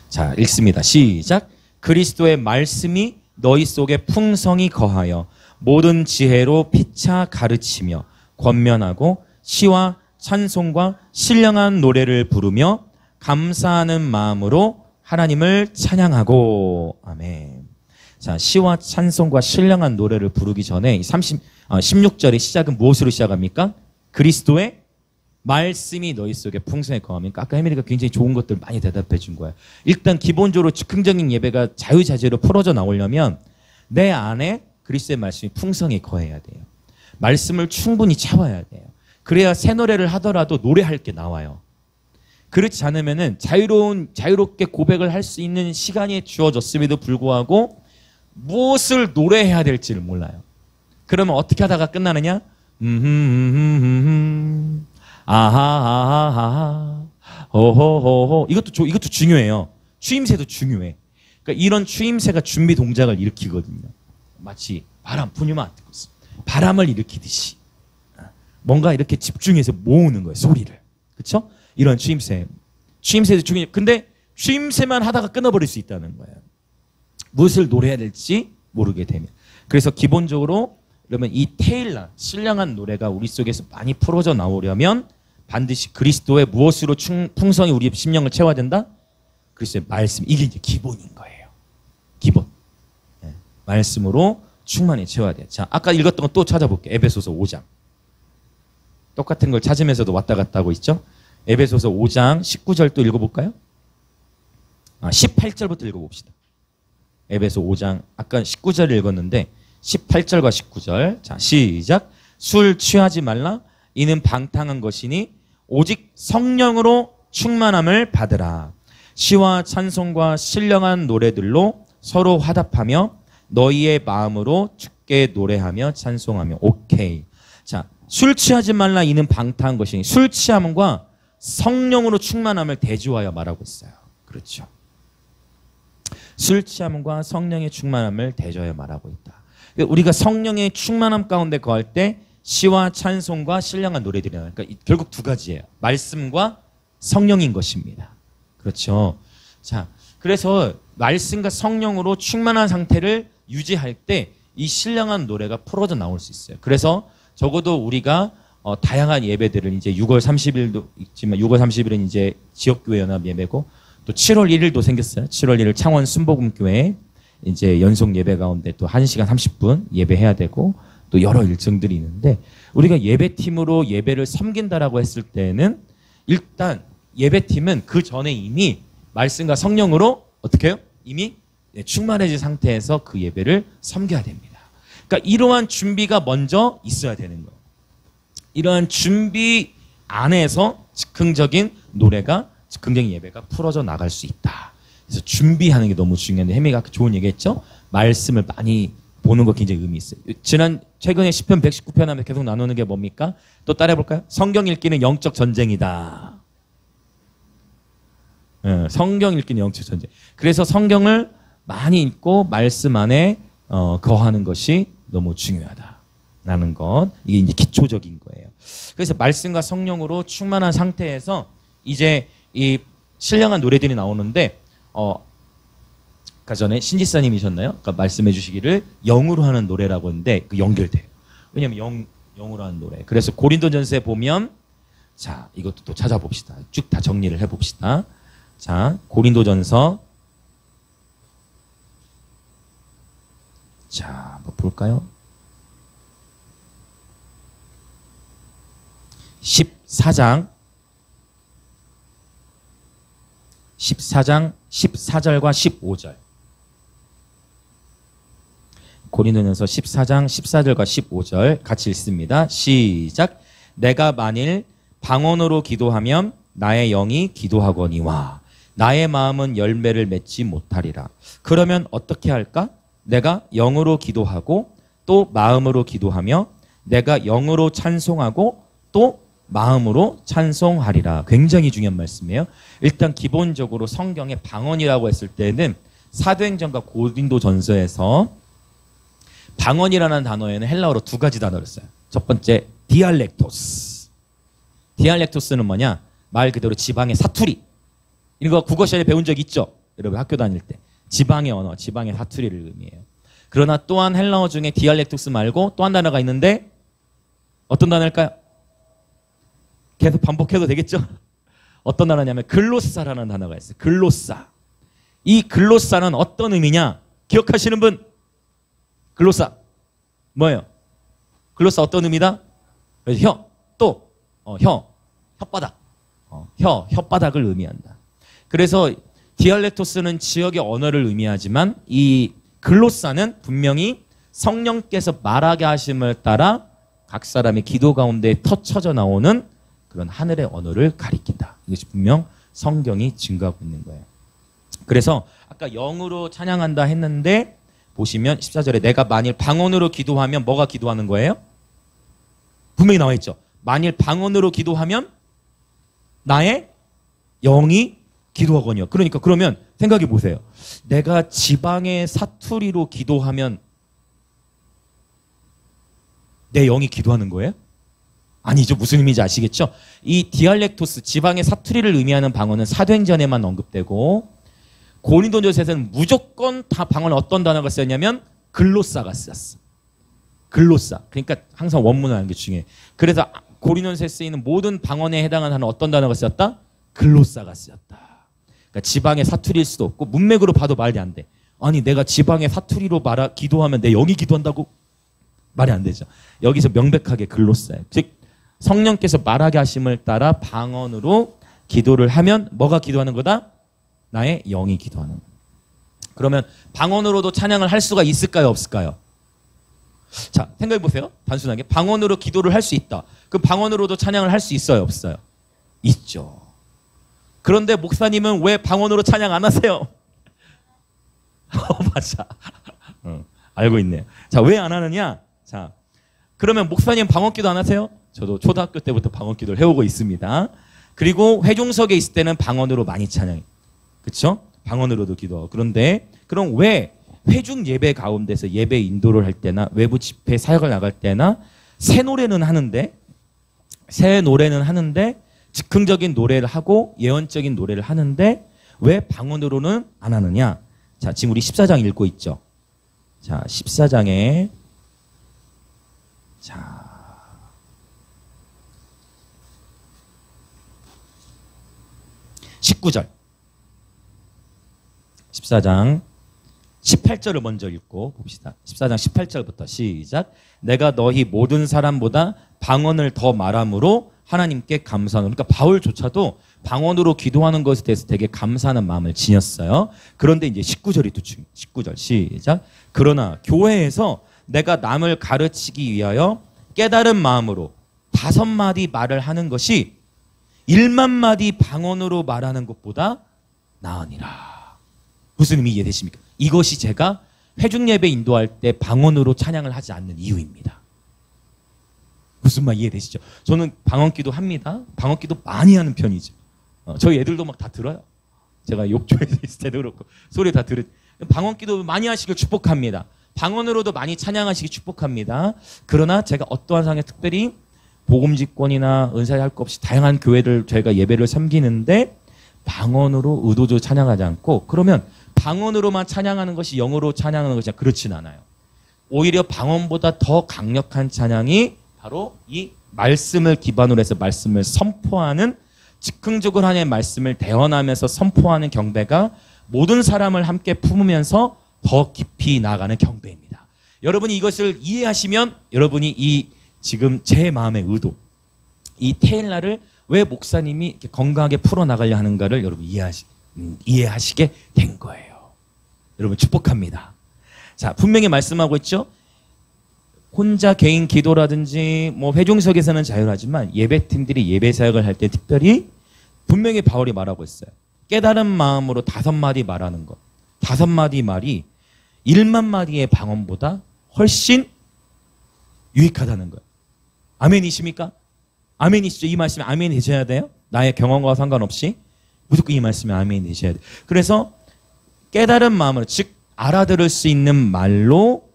자 읽습니다. 시작. 그리스도의 말씀이 너희 속에 풍성히 거하여 모든 지혜로 피차 가르치며 권면하고 시와 찬송과 신령한 노래를 부르며 감사하는 마음으로 하나님을 찬양하고 아멘. 자 시와 찬송과 신령한 노래를 부르기 전에 16절의 시작은 무엇으로 시작합니까? 그리스도의 말씀이 너희 속에 풍성히 거하니까 아까 해밀이가 굉장히 좋은 것들 많이 대답해 준 거예요. 일단 기본적으로 즉흥적인 예배가 자유자재로 풀어져 나오려면 내 안에 그리스도의 말씀이 풍성히 거해야 돼요. 말씀을 충분히 채워야 돼요. 그래야 새 노래를 하더라도 노래할 게 나와요. 그렇지 않으면은 자유롭게 고백을 할 수 있는 시간이 주어졌음에도 불구하고 무엇을 노래해야 될지를 몰라요. 그러면 어떻게 하다가 끝나느냐? 아하하하 호호호호 이것도 중요해요. 추임새도 중요해. 그러니까 이런 추임새가 준비 동작을 일으키거든요. 마치 바람을 일으키듯이 뭔가 이렇게 집중해서 모으는 거예요. 소리를. 그렇죠? 이런 추임새도 중요해요. 근데 추임새만 하다가 끊어버릴 수 있다는 거예요. 무엇을 노래해야 될지 모르게 되면. 그래서 기본적으로 그러면 이 테일라 신령한 노래가 우리 속에서 많이 풀어져 나오려면 반드시 그리스도의 무엇으로 풍성히 우리 심령을 채워야 된다? 그리스도의 말씀. 이게 이제 기본인 거예요. 기본. 네. 말씀으로 충만히 채워야 돼요. 자, 아까 읽었던 거 또 찾아볼게요. 에베소서 5장. 똑같은 걸 찾으면서도 왔다 갔다 하고 있죠. 에베소서 5장 19절 또 읽어볼까요? 18절부터 읽어봅시다. 에베소 5장 아까 19절 읽었는데 18절과 19절 자 시작. 술 취하지 말라 이는 방탕한 것이니 오직 성령으로 충만함을 받으라. 시와 찬송과 신령한 노래들로 서로 화답하며 너희의 마음으로 주께 노래하며 찬송하며. 오케이. 자, 술 취하지 말라 이는 방탕한 것이니 술 취함과 성령으로 충만함을 대조하여 말하고 있어요. 그렇죠. 술 취함과 성령의 충만함을 대조하여 말하고 있다. 우리가 성령의 충만함 가운데 거할 때 시와 찬송과 신령한 노래들이 나와요. 그러니까 결국 두 가지예요. 말씀과 성령인 것입니다. 그렇죠. 자, 그래서 말씀과 성령으로 충만한 상태를 유지할 때 이 신령한 노래가 풀어져 나올 수 있어요. 그래서 적어도 우리가 다양한 예배들을 이제 6월 30일도 있지만 6월 30일은 이제 지역교회 연합 예배고 또 7월 1일도 생겼어요. 7월 1일 창원 순복음교회 이제 연속 예배 가운데 또 1시간 30분 예배해야 되고 또 여러 일정들이 있는데 우리가 예배팀으로 예배를 섬긴다라고 했을 때는 일단 예배팀은 그 전에 이미 말씀과 성령으로 어떻게 해요? 이미 충만해진 상태에서 그 예배를 섬겨야 됩니다. 그러니까 이러한 준비가 먼저 있어야 되는 거예요. 이러한 준비 안에서 즉흥적인 노래가, 즉흥적인 예배가 풀어져 나갈 수 있다. 그래서 준비하는 게 너무 중요한데, 혜미가 좋은 얘기했죠? 말씀을 많이 보는 거 굉장히 의미 있어요. 최근에 시편 119편 하면 계속 나누는 게 뭡니까? 또 따라해볼까요? 성경 읽기는 영적 전쟁이다. 성경 읽기는 영적 전쟁. 그래서 성경을 많이 읽고 말씀 안에 거하는 것이 너무 중요하다라는 것. 이게 이제 기초적인 거예요. 그래서 말씀과 성령으로 충만한 상태에서 이제 이 신령한 노래들이 나오는데, 아까 전에 신지사님이셨나요? 아까 말씀해 주시기를 영으로 하는 노래라고 했는데 그 연결돼요. 왜냐면 영으로 하는 노래. 그래서 고린도전서에 보면, 자, 이것도 또 찾아봅시다. 쭉 다 정리를 해봅시다. 자, 고린도전서, 자, 한번 볼까요? 14장 14절과 15절. 고린도전서 14장 14절과 15절 같이 읽습니다. 시작. 내가 만일 방언으로 기도하면 나의 영이 기도하거니와 나의 마음은 열매를 맺지 못하리라. 그러면 어떻게 할까? 내가 영으로 기도하고 또 마음으로 기도하며 내가 영으로 찬송하고 또 마음으로 찬송하리라. 굉장히 중요한 말씀이에요. 일단 기본적으로 성경에 방언이라고 했을 때는 사도행전과 고린도전서에서 방언이라는 단어에는 헬라어로 두 가지 단어를 써요. 첫 번째 디알렉토스. 디알렉토스는 뭐냐? 말 그대로 지방의 사투리. 이거 국어 시간에 배운 적 있죠? 여러분 학교 다닐 때. 지방의 언어, 지방의 사투리를 의미해요. 그러나 또한 헬라어 중에 디알렉토스 말고 또 한 단어가 있는데 어떤 단어일까요? 계속 반복해도 되겠죠? 어떤 단어냐면 글로사라는 단어가 있어요. 글로사. 이 글로사는 어떤 의미냐? 기억하시는 분? 글로사 뭐예요? 글로사 어떤 의미다? 혀, 또 혓바닥. 혓바닥을 의미한다. 그래서 디알렉토스는 지역의 언어를 의미하지만 이 글로사는 분명히 성령께서 말하게 하심을 따라 각 사람의 기도 가운데 터쳐져 나오는 그런 하늘의 언어를 가리킨다. 이것이 분명 성경이 증거하고 있는 거예요. 그래서 아까 영으로 찬양한다 했는데 보시면 14절에 내가 만일 방언으로 기도하면 뭐가 기도하는 거예요? 분명히 나와 있죠. 만일 방언으로 기도하면 나의 영이 기도하거니와. 그러니까 그러면 생각해 보세요. 내가 지방의 사투리로 기도하면 내 영이 기도하는 거예요? 아니죠. 무슨 의미인지 아시겠죠? 이 디알렉토스, 지방의 사투리를 의미하는 방언은 사도행전에만 언급되고 고린도전서에서는 무조건 다 방언에 어떤 단어가 쓰였냐면 글로사가 쓰였어. 글로사. 그러니까 항상 원문을 하는 게 중요해. 그래서 고린도전서에 쓰이는 모든 방언에 해당하는 단어 어떤 단어가 쓰였다? 글로사가 쓰였다. 그러니까 지방의 사투리일 수도 없고 문맥으로 봐도 말이 안 돼. 아니 내가 지방의 사투리로 기도하면 내 영이 기도한다고? 말이 안 되죠. 여기서 명백하게 글로사예요. 즉 성령께서 말하게 하심을 따라 방언으로 기도를 하면 뭐가 기도하는 거다? 나의 영이 기도하는 거예요. 그러면 방언으로도 찬양을 할 수가 있을까요? 없을까요? 자, 생각해 보세요. 단순하게 방언으로 기도를 할 수 있다. 그럼 방언으로도 찬양을 할 수 있어요? 없어요? 있죠. 그런데 목사님은 왜 방언으로 찬양 안 하세요? 맞아. 알고 있네요. 자, 왜 안 하느냐? 자, 그러면 목사님 방언기도 안 하세요? 저도 초등학교 때부터 방언기도를 해오고 있습니다. 그리고 회중석에 있을 때는 방언으로 많이 찬양해요. 그렇죠? 방언으로도 기도하고. 그런데 그럼 왜 회중 예배 가운데서 예배 인도를 할 때나 외부 집회 사역을 나갈 때나 새 노래는 하는데 즉흥적인 노래를 하고 예언적인 노래를 하는데 왜 방언으로는 안 하느냐? 자, 지금 우리 14장 읽고 있죠. 자, 14장에 자 19절 14장 18절을 먼저 읽고 봅시다. 14장 18절부터 시작. 내가 너희 모든 사람보다 방언을 더 말함으로 하나님께 감사하노라. 그러니까 바울조차도 방언으로 기도하는 것에 대해서 되게 감사하는 마음을 지녔어요. 그런데 이제 19절이 또 중요해요. 19절 시작. 그러나 교회에서 내가 남을 가르치기 위하여 깨달은 마음으로 5마디 말을 하는 것이 1만 마디 방언으로 말하는 것보다 나으니라. 무슨 의미 이해되십니까? 이것이 제가 회중 예배 인도할 때 방언으로 찬양을 하지 않는 이유입니다. 무슨 말 이해되시죠? 저는 방언기도 합니다. 방언기도 많이 하는 편이죠. 저희 애들도 막 다 들어요. 제가 욕조에 있을 때도 그렇고 소리 다 들을. 방언기도 많이 하시길 축복합니다. 방언으로도 많이 찬양하시기 축복합니다. 그러나 제가 어떠한 상황에 특별히 복음직권이나 은사에 할 것 없이 다양한 교회를 저희가 예배를 섬기는데 방언으로 의도적으로 찬양하지 않고, 그러면 방언으로만 찬양하는 것이 영어로 찬양하는 것이 그렇진 않아요. 오히려 방언보다 더 강력한 찬양이 바로 이 말씀을 기반으로 해서 말씀을 선포하는, 즉흥적으로 하나님의 말씀을 대언하면서 선포하는 경배가 모든 사람을 함께 품으면서 더 깊이 나아가는 경배입니다. 여러분이 이것을 이해하시면 여러분이 이 지금 제 마음의 의도, 이 테일라를 왜 목사님이 이렇게 건강하게 풀어나가려 하는가를 여러분 이해하시게 된 거예요. 여러분 축복합니다. 자, 분명히 말씀하고 있죠. 혼자 개인 기도라든지 뭐 회중석에서는 자율하지만 예배팀들이 예배 사역을 할 때 특별히 분명히 바울이 말하고 있어요. 깨달은 마음으로 5마디 말하는 것. 5마디 말이 1만 마디의 방언보다 훨씬 유익하다는 거예요. 아멘이십니까? 아멘이시죠? 이 말씀에 아멘이 되셔야 돼요. 나의 경험과 상관없이 무조건 이 말씀에 아멘이 되셔야 돼요. 그래서 깨달은 마음으로, 즉 알아들을 수 있는 말로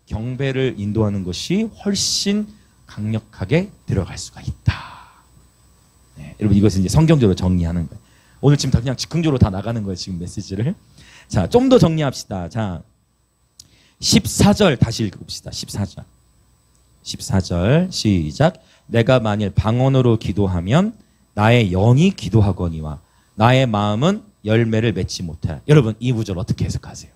경배를 인도하는 것이 훨씬 강력하게 들어갈 수가 있다. 네, 여러분 이것은 이제 성경적으로 정리하는 거예요. 오늘 지금 다 그냥 즉흥적으로 다 나가는 거예요. 지금 메시지를. 자, 좀 더 정리합시다. 자, 14절 다시 읽어봅시다. 14절. 14절 시작. 내가 만일 방언으로 기도하면 나의 영이 기도하거니와 나의 마음은 열매를 맺지 못하라. 여러분 이 구절 어떻게 해석하세요?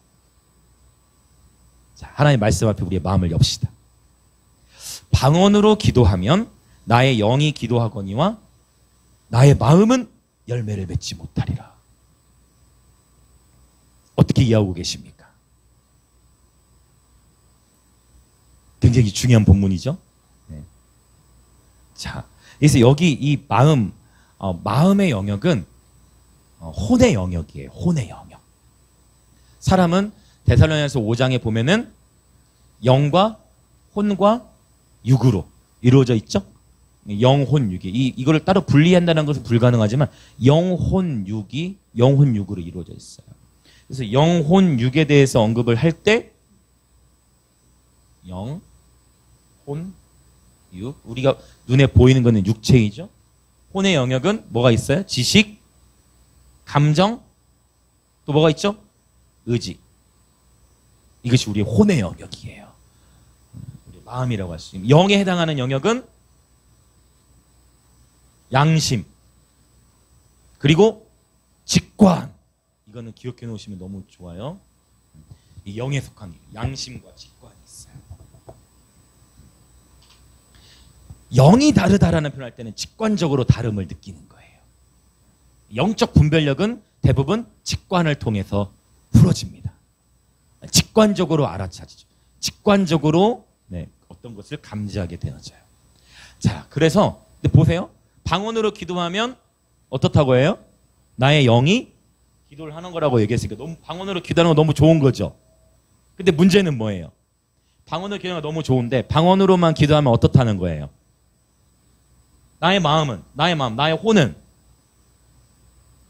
자, 하나님 말씀 앞에 우리의 마음을 엽시다. 방언으로 기도하면 나의 영이 기도하거니와 나의 마음은 열매를 맺지 못하리라. 어떻게 이해하고 계십니까? 굉장히 중요한 본문이죠. 네. 자, 그래서 여기 이 마음의 영역은 혼의 영역이에요. 혼의 영역. 사람은 데살로니가서 5장에 보면은 영과 혼과 육으로 이루어져 있죠. 영혼 육이 이거를 따로 분리한다는 것은 불가능하지만 영혼 육으로 이루어져 있어요. 그래서 영혼 육에 대해서 언급을 할 때 영, 혼, 육, 우리가 눈에 보이는 것은 육체이죠. 혼의 영역은 뭐가 있어요? 지식, 감정, 또 뭐가 있죠? 의지. 이것이 우리의 혼의 영역이에요. 우리 마음이라고 할 수 있는. 영에 해당하는 영역은 양심, 그리고 직관. 이거는 기억해 놓으시면 너무 좋아요. 이 영에 속한 양심과 직관이 있어요. 영이 다르다라는 표현을 할 때는 직관적으로 다름을 느끼는 거예요. 영적 분별력은 대부분 직관을 통해서 풀어집니다. 직관적으로 알아차리죠. 직관적으로 어떤 것을 감지하게 되어져요. 자, 그래서 근데 보세요. 방언으로 기도하면 어떻다고 해요? 나의 영이 기도를 하는 거라고 얘기했으니까 너무 방언으로 기도하는 건 너무 좋은 거죠. 근데 문제는 뭐예요? 방언으로 기도하는 건 너무 좋은데 방언으로만 기도하면 어떻다는 거예요? 나의 마음은, 나의 혼은,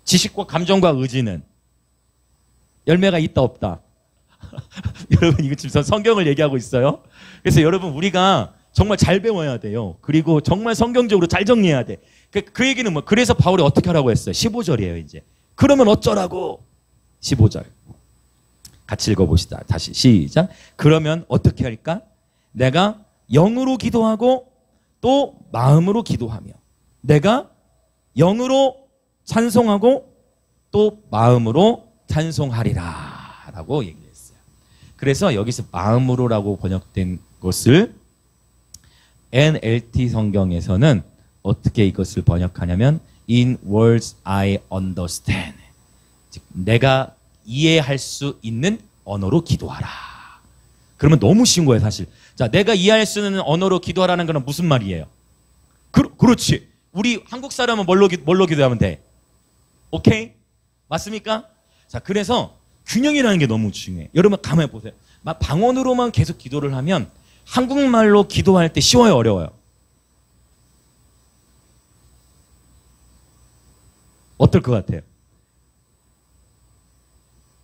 지식과 감정과 의지는 열매가 있다 없다? 여러분 이거 지금 성경을 얘기하고 있어요. 그래서 여러분 우리가 정말 잘 배워야 돼요. 그리고 정말 성경적으로 잘 정리해야 돼. 그 얘기는 뭐 그래서 바울이 어떻게 하라고 했어요? 15절이에요 이제. 그러면 어쩌라고? 15절 같이 읽어봅시다. 다시 시작. 그러면 어떻게 할까? 내가 영으로 기도하고 또 마음으로 기도하며 내가 영으로 찬송하고 또 마음으로 찬송하리라 라고 얘기했어요. 그래서 여기서 마음으로라고 번역된 것을 NLT 성경에서는 어떻게 이것을 번역하냐면 In words I understand. 즉 내가 이해할 수 있는 언어로 기도하라. 그러면 너무 쉬운 거예요 사실. 자, 내가 이해할 수 있는 언어로 기도하라는 건 무슨 말이에요? 그렇지. 우리 한국 사람은 뭘로 기도하면 돼? 오케이? 맞습니까? 자, 그래서 균형이라는 게 너무 중요해. 여러분 가만히 보세요. 막 방언으로만 계속 기도를 하면 한국말로 기도할 때 쉬워요, 어려워요? 어떨 것 같아요?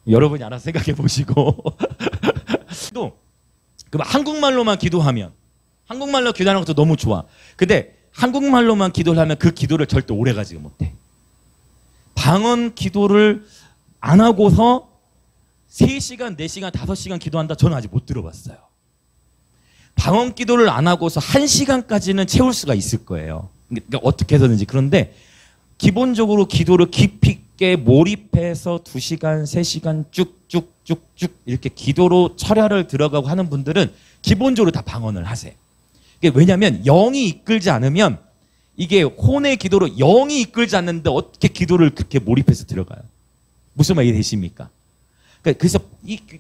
여러분이 알아서 생각해 보시고. 또 그럼 한국말로만 기도하면 한국말로 기도하는 것도 너무 좋아. 근데 한국말로만 기도를 하면 그 기도를 절대 오래 가지 못해. 방언 기도를 안 하고서 3시간, 4시간, 5시간 기도한다? 저는 아직 못 들어봤어요. 방언 기도를 안 하고서 1시간까지는 채울 수가 있을 거예요. 그러니까 어떻게 해서든지. 그런데 기본적으로 기도를 깊이 있게 몰입해서 2시간, 3시간 쭉쭉쭉쭉 이렇게 기도로 철야를 들어가고 하는 분들은 기본적으로 다 방언을 하세요. 이게 왜냐하면 영이 이끌지 않으면 이게 혼의 기도로 영이 이끌지 않는데 어떻게 기도를 그렇게 몰입해서 들어가요? 무슨 말이 되십니까? 그래서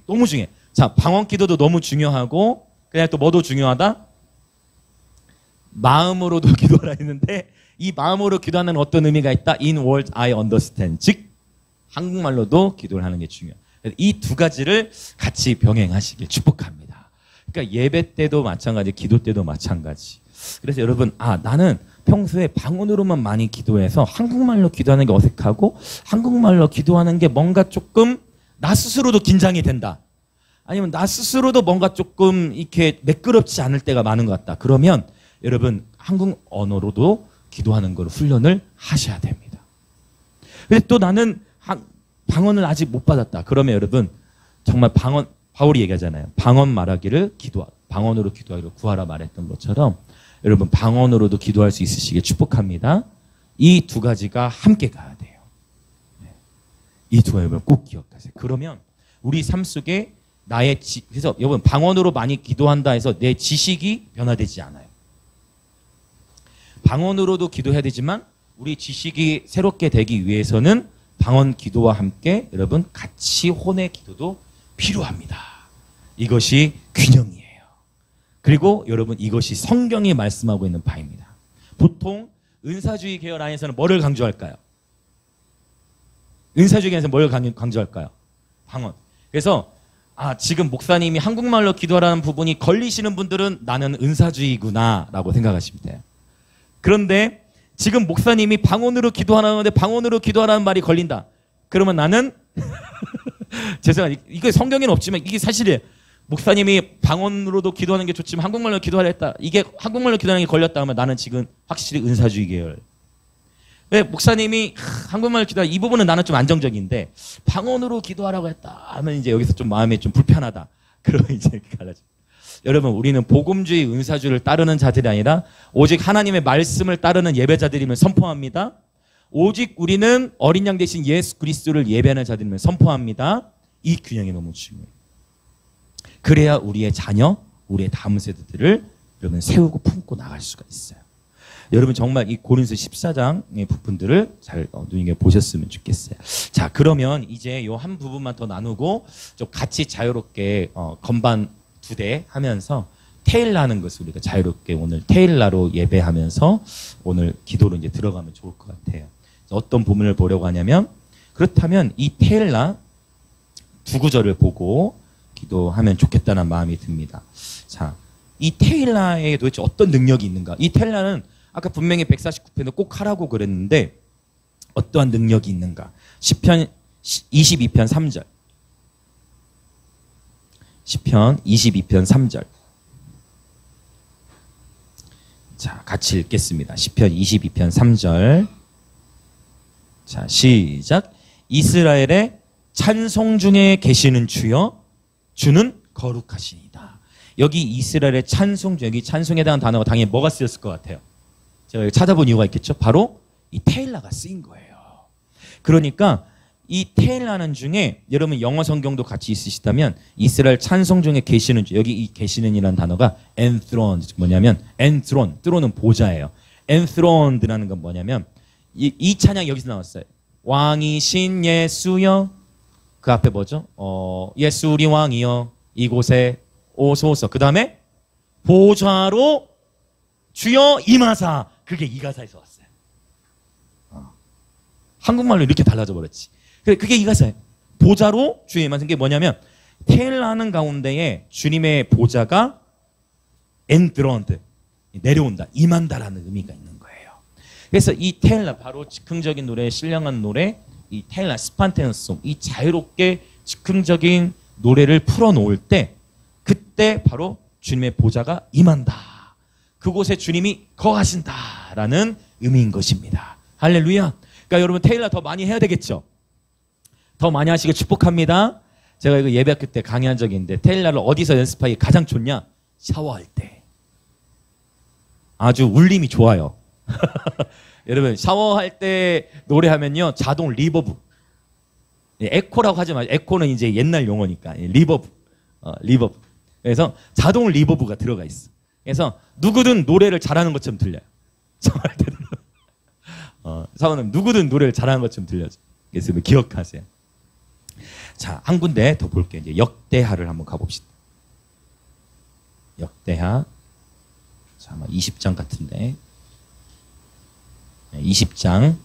너무 중요해. 자, 방언 기도도 너무 중요하고 그냥 또 뭐도 중요하다? 마음으로도 기도하라 했는데 이 마음으로 기도하는 어떤 의미가 있다? In words I understand. 즉 한국말로도 기도를 하는 게 중요해요. 이 두 가지를 같이 병행하시길 축복합니다. 그러니까 예배 때도 마찬가지, 기도 때도 마찬가지. 그래서 여러분, 나는 평소에 방언으로만 많이 기도해서 한국말로 기도하는 게 어색하고 한국말로 기도하는 게 뭔가 조금 나 스스로도 긴장이 된다. 아니면 나 스스로도 뭔가 조금 이렇게 매끄럽지 않을 때가 많은 것 같다. 그러면 여러분 한국 언어로도 기도하는 걸 훈련을 하셔야 됩니다. 근데 또 나는 방언을 아직 못 받았다. 그러면 여러분 정말 바울이 얘기하잖아요. 방언 말하기를 방언으로 기도하기를 구하라 말했던 것처럼 여러분 방언으로도 기도할 수 있으시길 축복합니다. 이 두 가지가 함께 가야 돼요. 이 두 가지를 꼭 기억하세요. 그러면 우리 삶 속에 그래서 여러분 방언으로 많이 기도한다 해서 내 지식이 변화되지 않아요. 방언으로도 기도해야 되지만 우리 지식이 새롭게 되기 위해서는 방언 기도와 함께 여러분 같이 혼의 기도도 필요합니다. 이것이 균형이에요. 그리고 여러분 이것이 성경이 말씀하고 있는 바입니다. 보통 은사주의 계열 안에서는 뭐를 강조할까요? 은사주의 계열에서는 뭘 강조할까요? 방언. 그래서 지금 목사님이 한국말로 기도하라는 부분이 걸리시는 분들은 나는 은사주의구나 라고 생각하시면 돼요. 그런데 지금 목사님이 방언으로 기도하라는데 방언으로 기도하라는 말이 걸린다. 그러면 나는 죄송합니다. 이거 성경에는 없지만 이게 사실이에요. 목사님이 방언으로도 기도하는 게 좋지만 한국말로 기도하라 했다. 이게 한국말로 기도하는 게 걸렸다 하면 나는 지금 확실히 은사주의 계열. 왜 목사님이 한국말로 기도하라 이 부분은 나는 좀 안정적인데 방언으로 기도하라고 했다 하면 이제 여기서 좀 마음이 좀 불편하다. 그러면 이제 갈라져. 여러분 우리는 복음주의 은사주의를 따르는 자들이 아니라 오직 하나님의 말씀을 따르는 예배자들임을 선포합니다. 오직 우리는 어린 양 대신 예수 그리스도를 예배하는 자들임을 선포합니다. 이 균형이 너무 중요해요. 그래야 우리의 자녀, 우리의 다음 세대들을 여러분 세우고 품고 나갈 수가 있어요. 여러분 정말 이 고린도 14장의 부분들을 잘 눈여겨보셨으면 좋겠어요. 자, 그러면 이제 요 한 부분만 더 나누고 좀 같이 자유롭게 건반 2대 하면서 테일라는 것을 우리가 자유롭게 오늘 테일라로 예배하면서 오늘 기도로 이제 들어가면 좋을 것 같아요. 어떤 부분을 보려고 하냐면 그렇다면 이 테일라 두 구절을 보고 기도하면 좋겠다는 마음이 듭니다. 자, 이 테일라에 도대체 어떤 능력이 있는가? 이 테일라는 아까 분명히 149편도 꼭 하라고 그랬는데 어떠한 능력이 있는가? 시편 22편 3절. 시편 22편 3절. 자, 같이 읽겠습니다. 시편 22편 3절. 자, 시작. 이스라엘의 찬송 중에 계시는 주여, 주는 거룩하시니다. 여기 이스라엘의 찬송 중, 여기 찬송에 대한 단어가 당연히 뭐가 쓰였을 것 같아요? 제가 여기 찾아본 이유가 있겠죠? 바로 이 테일라가 쓰인 거예요. 그러니까 이 테일라는 중에 여러분 영어 성경도 같이 있으시다면 이스라엘 찬송 중에 계시는 주, 여기 이 계시는이라는 단어가 enthroned, 뭐냐면 enthroned, throne은 보좌예요. enthroned라는 건 뭐냐면 이 찬양 여기서 나왔어요. 왕이신 예수여, 그 앞에 뭐죠? 예수 우리 왕이여 이곳에 오소서. 그 다음에 보좌로 주여 임하사. 그게 이 가사에서 왔어요. 한국말로 이렇게 달라져 버렸지. 그게 이 가사예요. 보좌로 주여 임하사. 게 뭐냐면 테일라는 가운데에 주님의 보좌가 엔드런드 내려온다, 임한다라는 의미가 있는 거예요. 그래서 이 테일라, 바로 즉흥적인 노래, 신령한 노래, 이 테일라 스판테너송, 이 자유롭게 즉흥적인 노래를 풀어놓을 때 그때 바로 주님의 보좌가 임한다. 그곳에 주님이 거하신다라는 의미인 것입니다. 할렐루야. 그러니까 여러분 테일라 더 많이 해야 되겠죠. 더 많이 하시길 축복합니다. 제가 이거 예배학교 때 강의한 적이 있는데 테일라를 어디서 연습하기 가장 좋냐? 샤워할 때. 아주 울림이 좋아요. 여러분 샤워할 때 노래하면요 자동 리버브, 에코라고 하지 마세요. 에코는 이제 옛날 용어니까 리버브, 리버브. 그래서 자동 리버브가 들어가 있어. 그래서 누구든 노래를 잘하는 것처럼 들려요. 샤워할 때는 샤워는 누구든 노래를 잘하는 것처럼 들려요. 그래서 기억하세요. 자, 한 군데 더 볼게요. 이제 역대하를 한번 가봅시다. 역대하. 자, 아마 20장 같은데. 20장.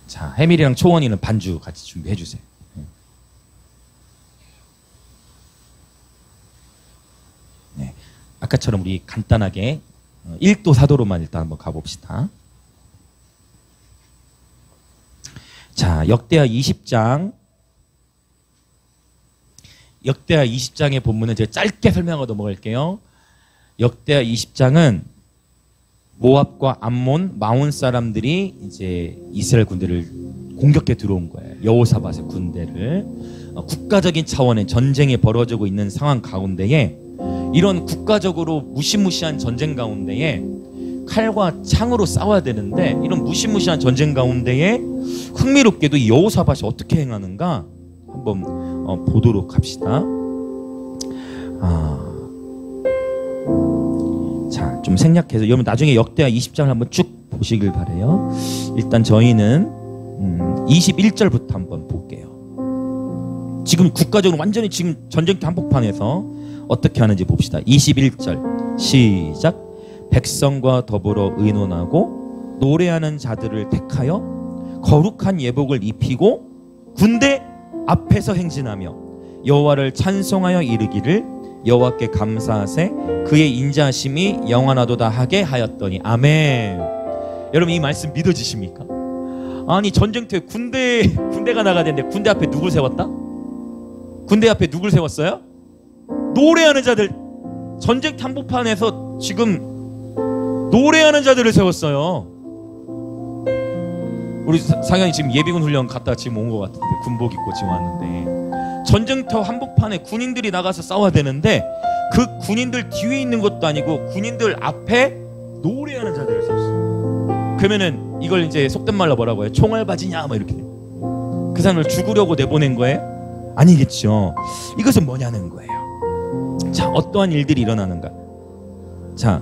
자, 해밀이랑 초원이는 반주 같이 준비해 주세요. 네. 아까처럼 우리 간단하게 1도 4도로만 일단 한번 가봅시다. 자, 역대하 20장. 역대하 20장의 본문은 제가 짧게 설명하고 넘어갈게요. 역대하 20장은 모압과 암몬, 마온 사람들이 이제 이스라엘 군대를 공격해 들어온 거예요. 여호사밧의 군대를. 국가적인 차원의 전쟁이 벌어지고 있는 상황 가운데에 이런 국가적으로 무시무시한 전쟁 가운데에 칼과 창으로 싸워야 되는데 이런 무시무시한 전쟁 가운데에 흥미롭게도 이 여호사밧이 어떻게 행하는가 한번 보도록 합시다. 자, 좀 생략해서 여러분 나중에 역대하 20장을 한번 쭉 보시길 바래요. 일단 저희는 21절부터 한번 볼게요. 지금 국가적으로 완전히 지금 전쟁터 한복판에서 어떻게 하는지 봅시다. 21절 시작. 백성과 더불어 의논하고 노래하는 자들을 택하여 거룩한 예복을 입히고 군대 앞에서 행진하며 여호와를 찬송하여 이르기를 여호와께 감사하세 그의 인자하심이 영원하도다 하게 하였더니. 아멘. 여러분 이 말씀 믿어지십니까? 아니 전쟁터에 군대가 나가야 되는데 군대 앞에 누굴 세웠다? 군대 앞에 누굴 세웠어요? 노래하는 자들. 전쟁터 한복판에서 지금 노래하는 자들을 세웠어요. 우리 상현이 지금 예비군 훈련 갔다 지금 온 것 같은데 군복 입고 지금 왔는데 전쟁터 한복판에 군인들이 나가서 싸워야 되는데 그 군인들 뒤에 있는 것도 아니고 군인들 앞에 노래하는 자들을 세웠어요. 그러면은 이걸 이제 속된 말로 뭐라고 해요? 총알바지냐 뭐 이렇게. 그 사람을 죽으려고 내보낸 거예요? 아니겠죠. 이것은 뭐냐는 거예요. 자, 어떠한 일들이 일어나는가? 자,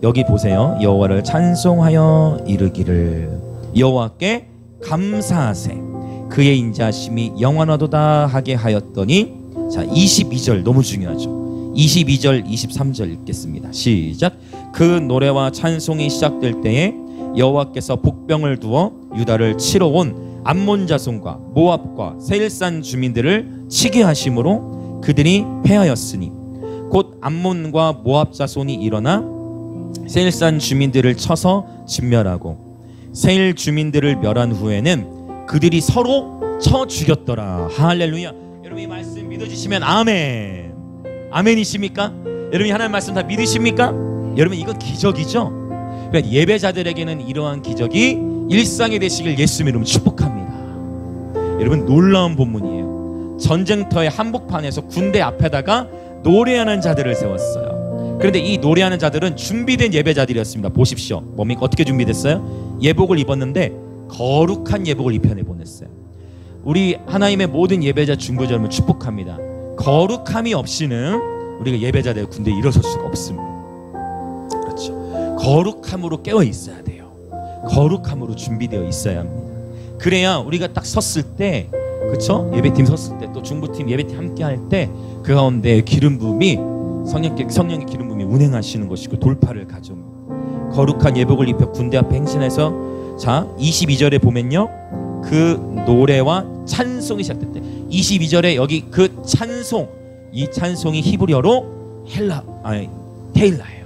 여기 보세요. 여호와를 찬송하여 이르기를 여호와께 감사하세 그의 인자하심이 영원하도다 하게 하였더니. 자, 22절 너무 중요하죠. 22절 23절 읽겠습니다. 시작. 그 노래와 찬송이 시작될 때에 여호와께서 복병을 두어 유다를 치러 온 암몬 자손과 모압과 세일산 주민들을 치게 하심으로 그들이 패하였으니 곧 암몬과 모압 자손이 일어나 세일산 주민들을 쳐서 진멸하고 세일 주민들을 멸한 후에는 그들이 서로 쳐 죽였더라. 할렐루야. 여러분 이 말씀 믿어지시면 아멘. 아멘이십니까? 여러분이 하나님 말씀 다 믿으십니까? 여러분 이건 기적이죠. 그러니까 예배자들에게는 이러한 기적이 일상이 되시길 예수 이름으로 축복합니다. 여러분 놀라운 본문이에요. 전쟁터의 한복판에서 군대 앞에다가 노래하는 자들을 세웠어요. 그런데 이 노래하는 자들은 준비된 예배자들이었습니다. 보십시오. 뭡니까? 어떻게 준비됐어요? 예복을 입었는데 거룩한 예복을 입혀내 보냈어요. 우리 하나님의 모든 예배자 중보자 여러분 축복합니다. 거룩함이 없이는 우리가 예배자들 군대에 일어설 수가 없습니다. 그렇죠. 거룩함으로 깨어 있어야 돼요. 거룩함으로 준비되어 있어야 합니다. 그래야 우리가 딱 섰을 때, 그렇죠? 예배팀 섰을 때, 또 중보팀 예배팀 함께 할 때 그 가운데 기름 부음이 성령의 기름 부음이 운행하시는 것이고 돌파를 가져옵니다. 거룩한 예복을 입혀 군대 앞에 행진해서, 자 22절에 보면요, 그 노래와 찬송이 시작됐대. 22절에 여기 그 찬송, 이 찬송이 히브리어로 테일라예요.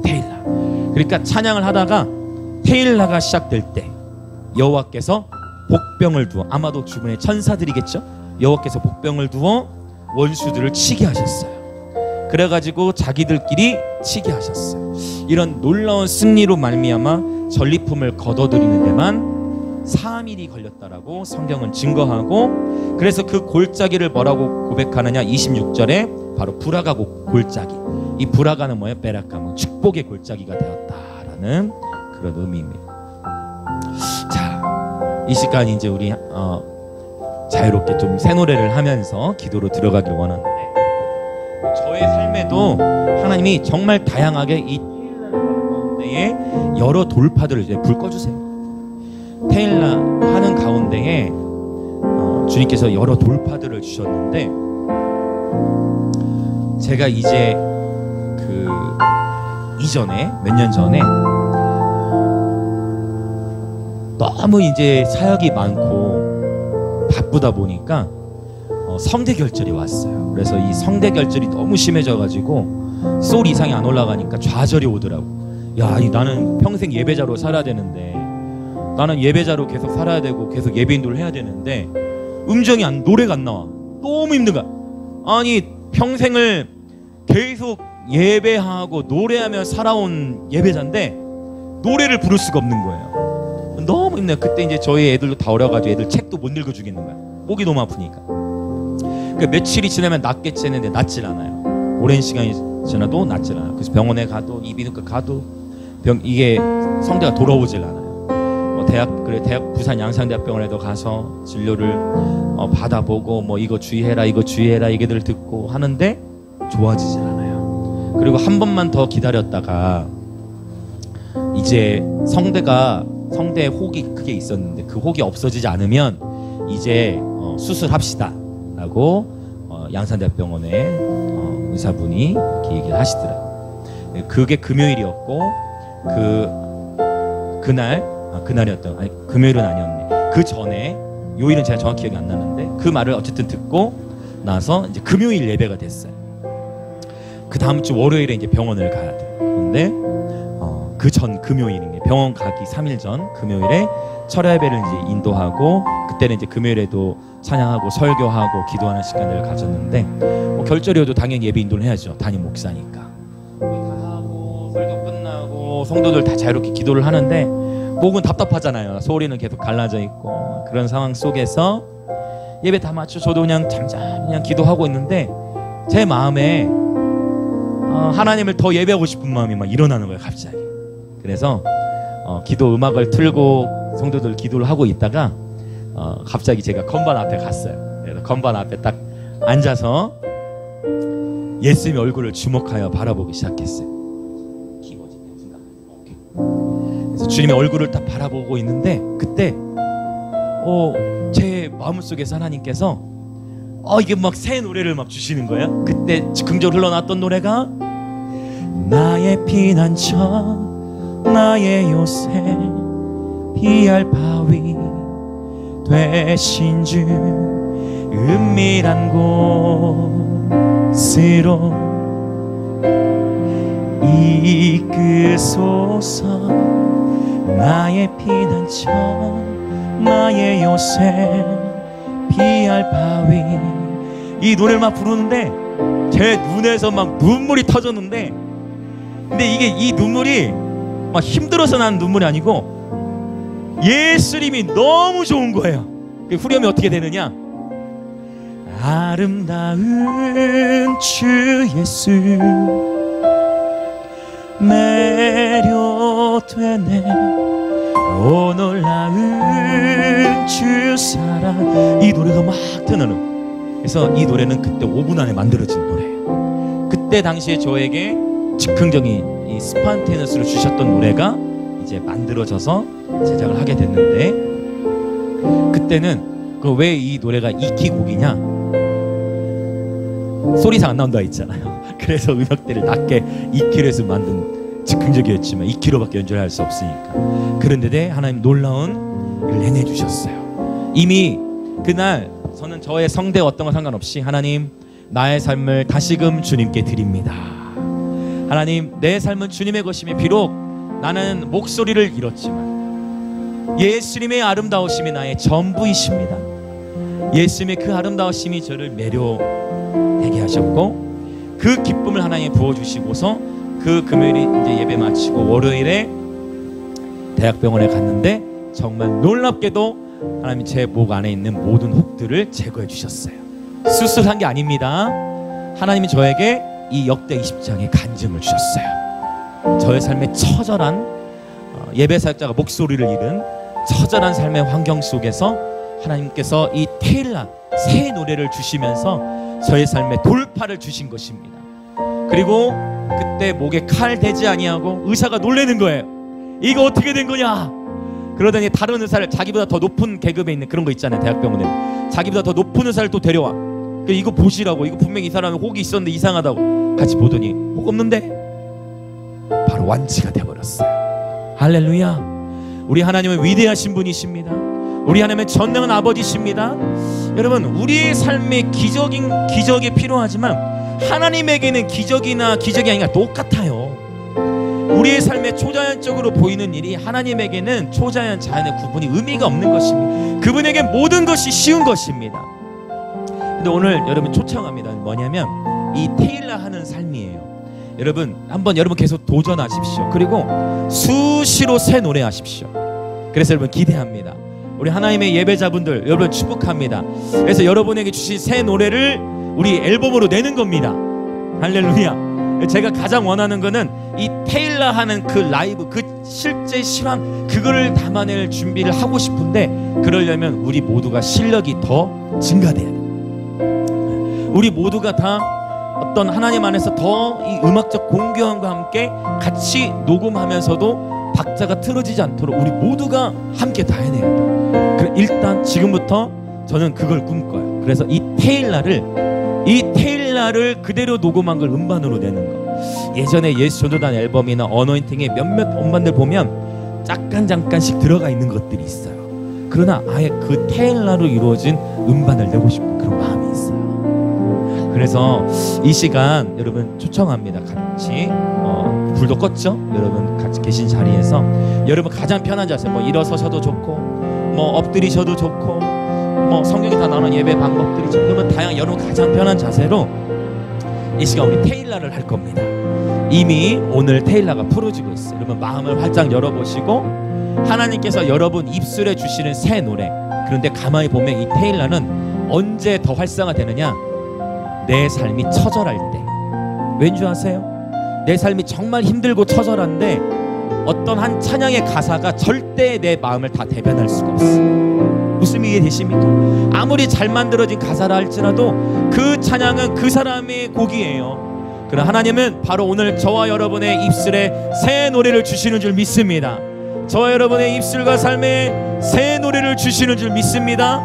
테일라. 그러니까 찬양을 하다가 테일라가 시작될 때 여호와께서 복병을 두어, 아마도 주변에 천사들이겠죠. 여호와께서 복병을 두어 원수들을 치게 하셨어요. 그래가지고 자기들끼리 치게 하셨어요. 이런 놀라운 승리로 말미암아 전리품을 거둬들이는 데만 3일이 걸렸다라고 성경은 증거하고, 그래서 그 골짜기를 뭐라고 고백하느냐, 26절에 바로 브라가 골짜기. 이 브라가는 뭐예요? 베라카무, 축복의 골짜기가 되었다라는 그런 의미입니다. 자, 이 시간 이제 우리 자유롭게 좀 새 노래를 하면서 기도로 들어가길 원하는데, 저의 삶에도 하나님이 정말 다양하게 이 가운데에 여러 돌파들을 이제 불 꺼주세요. 테일라 하는 가운데에 주님께서 여러 돌파들을 주셨는데, 제가 이제 그 이전에 몇 년 전에 너무 이제 사역이 많고 바쁘다 보니까 성대결절이 왔어요. 그래서 이 성대결절이 너무 심해져가지고 소울 이상이 안 올라가니까 좌절이 오더라고. 야, 나는 평생 예배자로 살아야 되는데, 나는 예배자로 계속 살아야 되고 계속 예배 인도를 해야 되는데 노래가 안 나와. 너무 힘든 거야. 아니, 평생을 계속 예배하고 노래하며 살아온 예배자인데 노래를 부를 수가 없는 거예요. 너무 힘들어요. 그때 이제 저희 애들도 다 어려가지고 애들 책도 못 읽어 주겠는 거야. 목이 너무 아프니까. 그 며칠이 지나면 낫겠지 했는데 낫질 않아요. 오랜 시간이 지나도 낫질 않아요. 그래서 병원에 가도 이비인후과 가도 이게 성대가 돌아오질 않아요. 대학 부산 양산대학병원에도 가서 진료를 받아보고 이거 주의해라 얘기들을 듣고 하는데 좋아지질 않아요. 그리고 한 번만 더 기다렸다가 이제 성대에 혹이 크게 있었는데 그 혹이 없어지지 않으면 이제 수술합시다 라고 양산대학병원의 의사분이 이렇게 얘기를 하시더라고요. 그게 금요일이었고 금요일은 아니었네. 그 전에 요일은 제가 정확히 기억이 안 나는데 그 말을 어쨌든 듣고 나서 이제 금요일 예배가 됐어요. 그 다음 주 월요일에 이제 병원을 가야 돼. 근데 그 전 금요일인 게 병원 가기 3일 전 금요일에 철야 예배를 이제 인도하고, 그때는 이제 금요일에도 찬양하고 설교하고 기도하는 시간을 가졌는데 결절이어도 당연히 예배 인도를 해야죠. 담임 목사니까. 하고 설교 끝나고 성도들 다 자유롭게 기도를 하는데 목은 답답하잖아요. 소리는 계속 갈라져 있고. 그런 상황 속에서 예배 다 마쳐 저도 그냥 잠잠히 그냥 기도하고 있는데 제 마음에 하나님을 더 예배하고 싶은 마음이 막 일어나는 거예요, 갑자기. 그래서 기도 음악을 틀고 성도들 기도를 하고 있다가 갑자기 제가 건반 앞에 갔어요. 그래서 건반 앞에 딱 앉아서 예수님의 얼굴을 주목하여 바라보기 시작했어요. 그래서 주님의 얼굴을 딱 바라보고 있는데 그때 제 마음속에서 하나님께서 이게 막 새 노래를 막 주시는 거예요. 그때 긍정으로 흘러나왔던 노래가 나의 피난처 나의 요새 피할 바위 되신 주 은밀한 곳으로 이끄소서 나의 피난처 나의 요새 피할 바위. 이 노래를 막 부르는데 제 눈에서 막 눈물이 터졌는데, 근데 이게 이 눈물이 막 힘들어서 나는 눈물이 아니고 예수님이 너무 좋은 거예요. 그 후렴이 어떻게 되느냐, 아름다운 주 예수 매료되네 오 놀라운 주 사랑. 이 노래가 막 트는. 그래서 이 노래는 그때 5분 안에 만들어진 노래예요. 그때 당시에 저에게 즉흥적인 이 스판테너스를 주셨던 노래가 이제 만들어져서 제작을 하게 됐는데, 그때는 왜 이 노래가 이키곡이냐, 소리 이상 안 나온다 했잖아요. 그래서 음역대를 낮게 2kg에서 만든 즉흥적이었지만 2kg밖에 연주할 수 없으니까. 그런데 하나님 놀라운 일을 해내 주셨어요. 이미 그날 저는 저의 성대 어떤 거 상관없이 하나님 나의 삶을 다시금 주님께 드립니다. 하나님 내 삶은 주님의 것이며 비록 나는 목소리를 잃었지만 예수님의 아름다우심이 나의 전부이십니다. 예수님의 그 아름다우심이 저를 매료되게 하셨고 그 기쁨을 하나님 부어주시고서 그 금요일에 이제 예배 마치고 월요일에 대학병원에 갔는데 정말 놀랍게도 하나님이 제 목 안에 있는 모든 혹들을 제거해 주셨어요. 수술한 게 아닙니다. 하나님이 저에게 이 역대 20장의 간증을 주셨어요. 저의 삶의 처절한 예배 사역자가 목소리를 잃은 처절한 삶의 환경 속에서 하나님께서 이 테일라 새 노래를 주시면서 저의 삶에 돌파를 주신 것입니다. 그리고 그때 목에 칼 대지 아니하고 의사가 놀라는 거예요. 이거 어떻게 된 거냐? 그러더니 다른 의사를, 자기보다 더 높은 계급에 있는 그런 거 있잖아요, 대학병원에 자기보다 더 높은 의사를 또 데려와. 이거 보시라고. 이거 분명히 이 사람은 혹이 있었는데 이상하다고. 같이 보더니 혹 없는데 바로 완치가 돼버렸어요. 할렐루야. 우리 하나님은 위대하신 분이십니다. 우리 하나님은 전능한 아버지십니다. 여러분, 우리의 삶에 기적이 필요하지만 하나님에게는 기적이 아니라 똑같아요. 우리의 삶에 초자연적으로 보이는 일이 하나님에게는 초자연, 자연의 구분이 의미가 없는 것입니다. 그분에게 모든 것이 쉬운 것입니다. 근데 오늘 여러분 초청합니다. 뭐냐면 이 테일라 하는 삶이에요. 여러분 한번 계속 도전하십시오. 그리고 수시로 새 노래하십시오. 그래서 여러분 기대합니다. 우리 하나님의 예배자분들 여러분 축복합니다. 그래서 여러분에게 주신 새 노래를 우리 앨범으로 내는 겁니다. 할렐루야. 제가 가장 원하는 거는 이 테일라 하는 그 라이브, 그 실제 실황, 그거를 담아낼 준비를 하고 싶은데 그러려면 우리 모두가 실력이 더 증가돼야 돼요. 우리 모두가 다 어떤 하나님 안에서 더 이 음악적 공교함과 함께 같이 녹음하면서도 박자가 틀어지지 않도록 우리 모두가 함께 다 해내야 돼요. 일단 지금부터 저는 그걸 꿈꿔요. 그래서 이 테일라를 그대로 녹음한 걸 음반으로 내는 거. 예전에 예수 전도단 앨범이나 어노인팅의 몇몇 음반들 보면 잠깐씩 들어가 있는 것들이 있어요. 그러나 아예 그 테일라로 이루어진 음반을 내고 싶은 그런 마음이 있어요. 그래서 이 시간 여러분 초청합니다. 같이 불도 껐죠? 여러분 같이 계신 자리에서 여러분 가장 편한 자세, 뭐 일어서셔도 좋고 뭐 엎드리셔도 좋고 뭐 성경이 다 나오는 예배 방법들이 여러분 다양한 여러분 가장 편한 자세로 이 시간 우리 테일라를 할 겁니다. 이미 오늘 테일라가 풀어지고 있어요. 여러분 마음을 활짝 열어보시고 하나님께서 여러분 입술에 주시는 새 노래, 그런데 가만히 보면 이 테일라는 언제 더 활성화되느냐? 내 삶이 처절할 때. 왠지 아세요? 내 삶이 정말 힘들고 처절한데 어떤 한 찬양의 가사가 절대 내 마음을 다 대변할 수가 없어. 무슨 이해 되십니까? 아무리 잘 만들어진 가사라 할지라도 그 찬양은 그 사람의 곡이에요. 그러나 하나님은 바로 오늘 저와 여러분의 입술에 새 노래를 주시는 줄 믿습니다. 저와 여러분의 입술과 삶에 새 노래를 주시는 줄 믿습니다.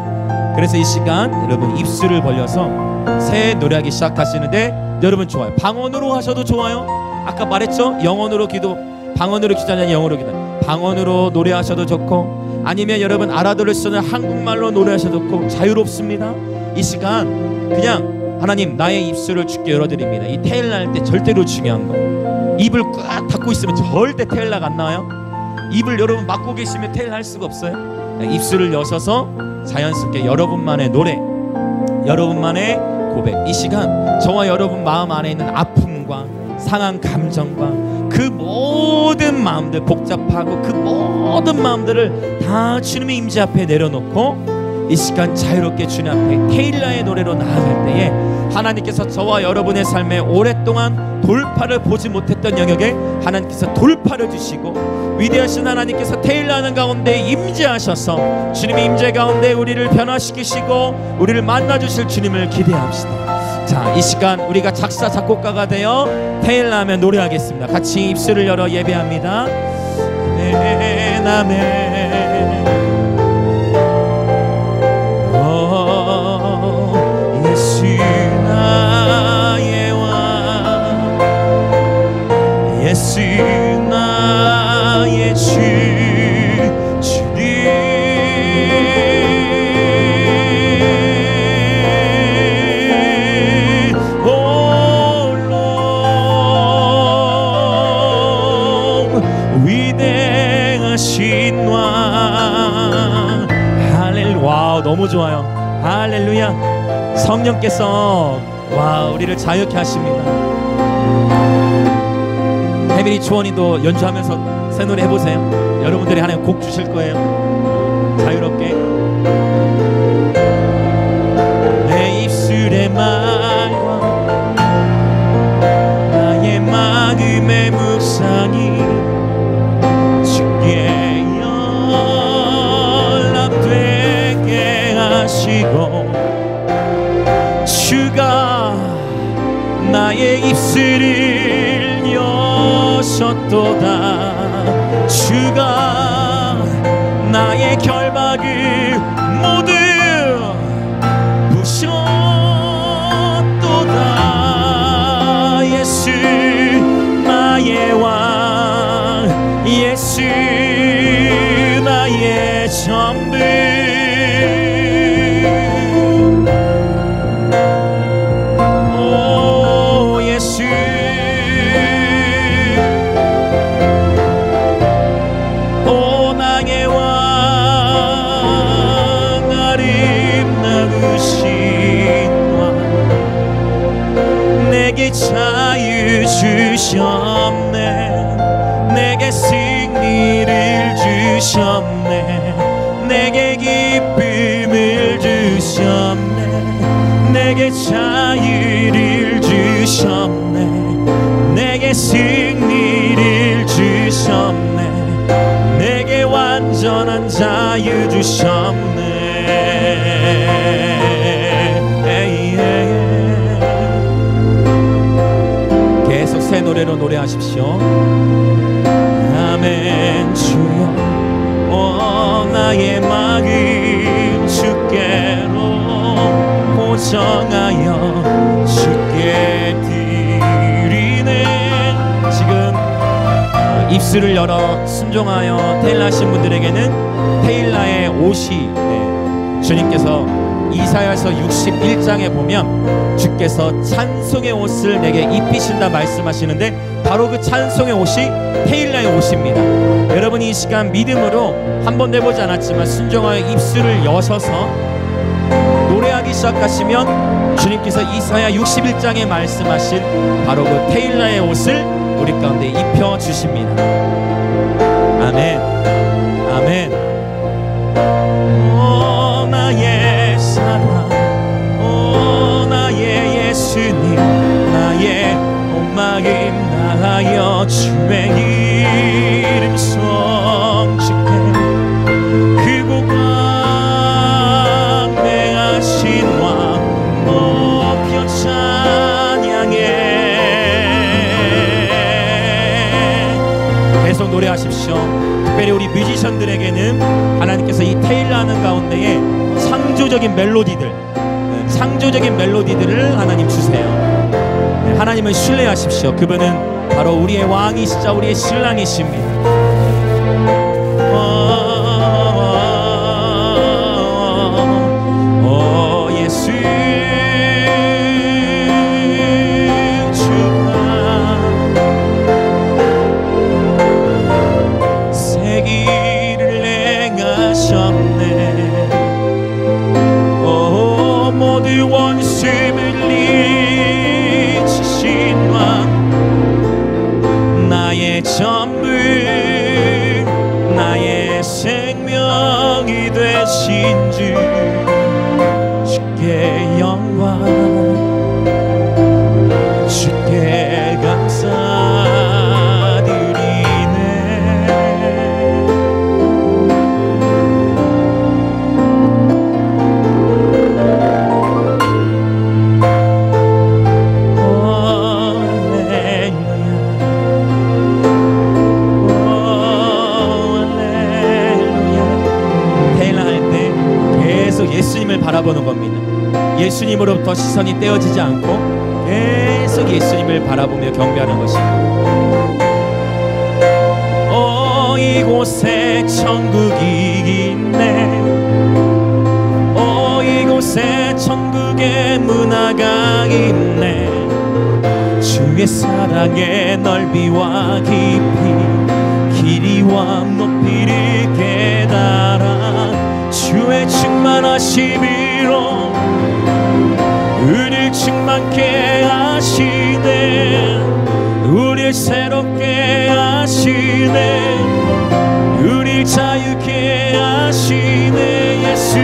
그래서 이 시간 여러분 입술을 벌려서 새 노래하기 시작하시는데 여러분 좋아요. 방언으로 하셔도 좋아요. 아까 말했죠? 영어로 기도, 방언으로 기도하냐 영어로 기도. 방언으로 노래하셔도 좋고 아니면 여러분 알아들을 수 있는 한국말로 노래하셔도 좋고 자유롭습니다. 이 시간 그냥 하나님 나의 입술을 주께 열어드립니다. 이 테일라 할 때 절대로 중요한 거, 입을 꽉 닫고 있으면 절대 테일라가 안 나와요. 입을 여러분 막고 계시면 테일라 할 수가 없어요. 입술을 여셔서 자연스럽게 여러분만의 노래, 여러분만의 고백. 이 시간 저와 여러분 마음 안에 있는 아픔과 상한 감정과 그 모든 마음들, 복잡하고 그 모든 마음들을 다 주님의 임재 앞에 내려놓고 이 시간 자유롭게 주님 앞에 테일라의 노래로 나아갈 때에 하나님께서 저와 여러분의 삶에 오랫동안 돌파를 보지 못했던 영역에 하나님께서 돌파를 주시고 위대하신 하나님께서 테일라하는 가운데 임재하셔서 주님의 임재 가운데 우리를 변화시키시고 우리를 만나주실 주님을 기대합시다. 자, 이 시간 우리가 작사 작곡가가 되어 테일라하면 노래하겠습니다. 같이 입술을 열어 예배합니다. 아멘 아멘. 예수 나의 왕 함께 하신 왕. 할렐루야. 와우, 너무 좋아요. 할렐루야. 성령께서 우리를 자유케 하십니다. 해밀이 주원이도 연주하면서 새 노래 해보세요. 여러분들이 하나님 곡 주실 거예요. 자유롭게. 내 입술의 말과 나의 마음의 묵상이 주께 연락되게 하시고, 주가 나의 입술을 여셨도다. 주가 나의 결박을 모두 부셨도다. 예수 나의 왕, 예수 나의 전부. 오 예수, 오 나의 왕, 아름다우신 왕, 내게 자유 주셨네. 내게 승리를 주셨네. 내게 기쁨을 주셨네. 내게 자유를 주셨네. 내게 승리를 주셨네. 내게 완전한 자유 주셨네. 계속 새 노래로 노래하십시오. 아멘. 주여, 오 나의 마음 주께로 고정하여 주께 드리네. 지금 입술을 열어 순종하여 테일라하신 분들에게는 테일라의 옷이, 주님께서 이사야서 61장에 보면 주께서 찬송의 옷을 내게 입히신다 말씀하시는데, 바로 그 찬송의 옷이 테일라의 옷입니다. 여러분이 이 시간 믿음으로 한 번도 해보지 않았지만 순종하여 입술을 여셔서 노래하기 시작하시면 주님께서 이사야 61장에 말씀하신 바로 그 테일라의 옷을 우리 가운데 입혀주십니다. 아멘. 아멘. 오 나의 사랑, 오 나의 예수님, 나의 온 마음 다하여 주의 이름 송축해. 크고 광대하신 왕 높여 찬양해. 계속 노래하십시오. 특별히 우리 뮤지션들에게는 하나님께서 이 테일라하는 가운데에 창조적인 멜로디들을 하나님 주세요. 하나님을 신뢰하십시오. 그분은 바로 우리의 왕이시자 우리의 신랑이십니다. 오 예수, 주가 새 길을 행하셨네. 오 모두 원수를 이치신 왕, 나의 전부, 나의 생명이 되신 주, 주께 영광, 주께 감사드리네. 예수님을 바라보는 겁니다. 예수님으로부터 시선이 떼어지지 않고 계속 예수님을 바라보며 경배하는 것입니다. 오 이곳에 천국이 있네. 오 이곳에 천국의 문화가 있네. 주의 사랑의 넓이와 깊이, 길이 높이와 높이를 깨달아 주의 충만하심으로 우리를 충만케 하시네 우리를 새롭게 하시네 우리를 자유케 하시네 예수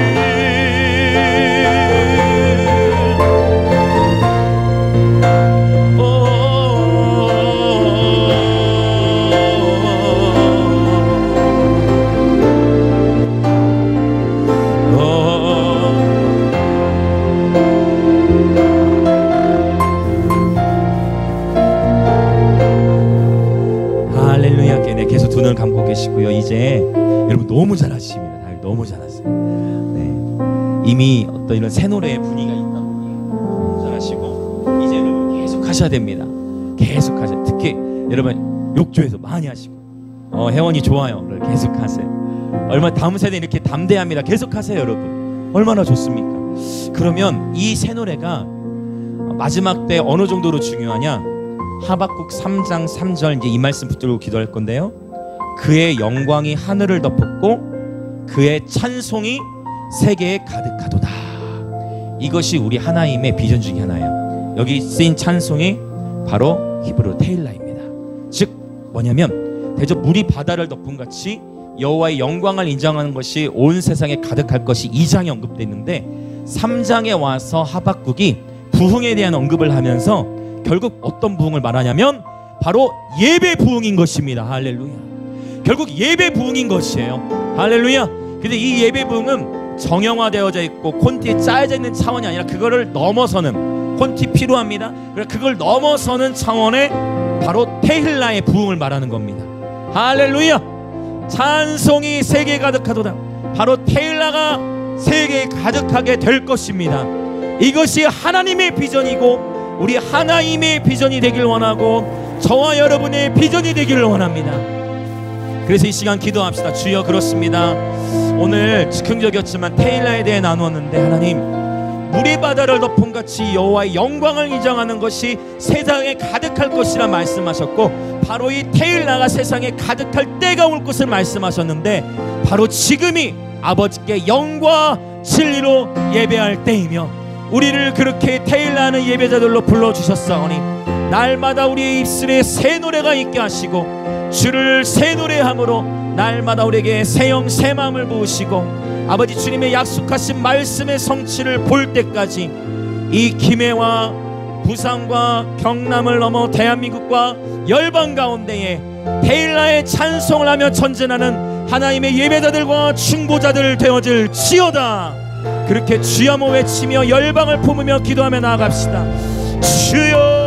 계속 두 눈을 감고 계시고요. 이제 여러분 너무 잘하십니다. 너무 잘하세요. 네. 이미 어떤 이런 새 노래의 분위기가 있다 보니 너무 잘하시고 이제 여러분 계속 하셔야 됩니다. 계속 하셔야. 특히 여러분 욕조에서 많이 하시고 혜원이 좋아요를 계속 하세요. 얼마나 다음 세대 이렇게 담대합니다. 계속 하세요, 여러분. 얼마나 좋습니까? 그러면 이 새 노래가 마지막 때 어느 정도로 중요하냐? 하박국 3장 3절 이제 이 말씀 붙들고 기도할 건데요. 그의 영광이 하늘을 덮었고 그의 찬송이 세계에 가득하도다. 이것이 우리 하나님의 비전 중에 하나예요. 여기 쓰인 찬송이 바로 히브리어 테일라입니다. 즉 뭐냐면 대저 물이 바다를 덮은 같이 여호와의 영광을 인정하는 것이 온 세상에 가득할 것이 2장에 언급되어 있는데 3장에 와서 하박국이 부흥에 대한 언급을 하면서 결국 어떤 부흥을 말하냐면 바로 예배 부흥인 것입니다. 할렐루야. 결국 예배 부흥인 것이에요. 할렐루야. 근데 이 예배 부흥은 정형화되어져 있고 콘티에 짜여져 있는 차원이 아니라 그거를 넘어서는, 콘티 필요합니다. 그걸 넘어서는 차원의 바로 테힐라의 부흥을 말하는 겁니다. 할렐루야. 찬송이 세계에 가득하도다. 바로 테일라가 세계에 가득하게 될 것입니다. 이것이 하나님의 비전이고 우리 하나님의 비전이 되길 원하고 저와 여러분의 비전이 되기를 원합니다. 그래서 이 시간 기도합시다. 주여, 그렇습니다. 오늘 즉흥적이었지만 테일라에 대해 나누었는데 하나님, 물이 바다를 덮은 같이 여호와의 영광을 인정하는 것이 세상에 가득할 것이라 말씀하셨고 바로 이 테일라가 세상에 가득할 때가 올 것을 말씀하셨는데 바로 지금이 아버지께 영과 진리로 예배할 때이며 우리를 그렇게 테일라하는 예배자들로 불러주셨사오니 날마다 우리의 입술에 새 노래가 있게 하시고 주를 새 노래함으로 날마다 우리에게 새 영 새 마음을 부으시고 아버지 주님의 약속하신 말씀의 성취를 볼 때까지 이 김해와 부산과 경남을 넘어 대한민국과 열방 가운데에 테일라의 찬송을 하며 전진하는 하나님의 예배자들과 충고자들 되어질 지어다. 그렇게 주여모 외치며 열방을 품으며 기도하며 나아갑시다. 주여.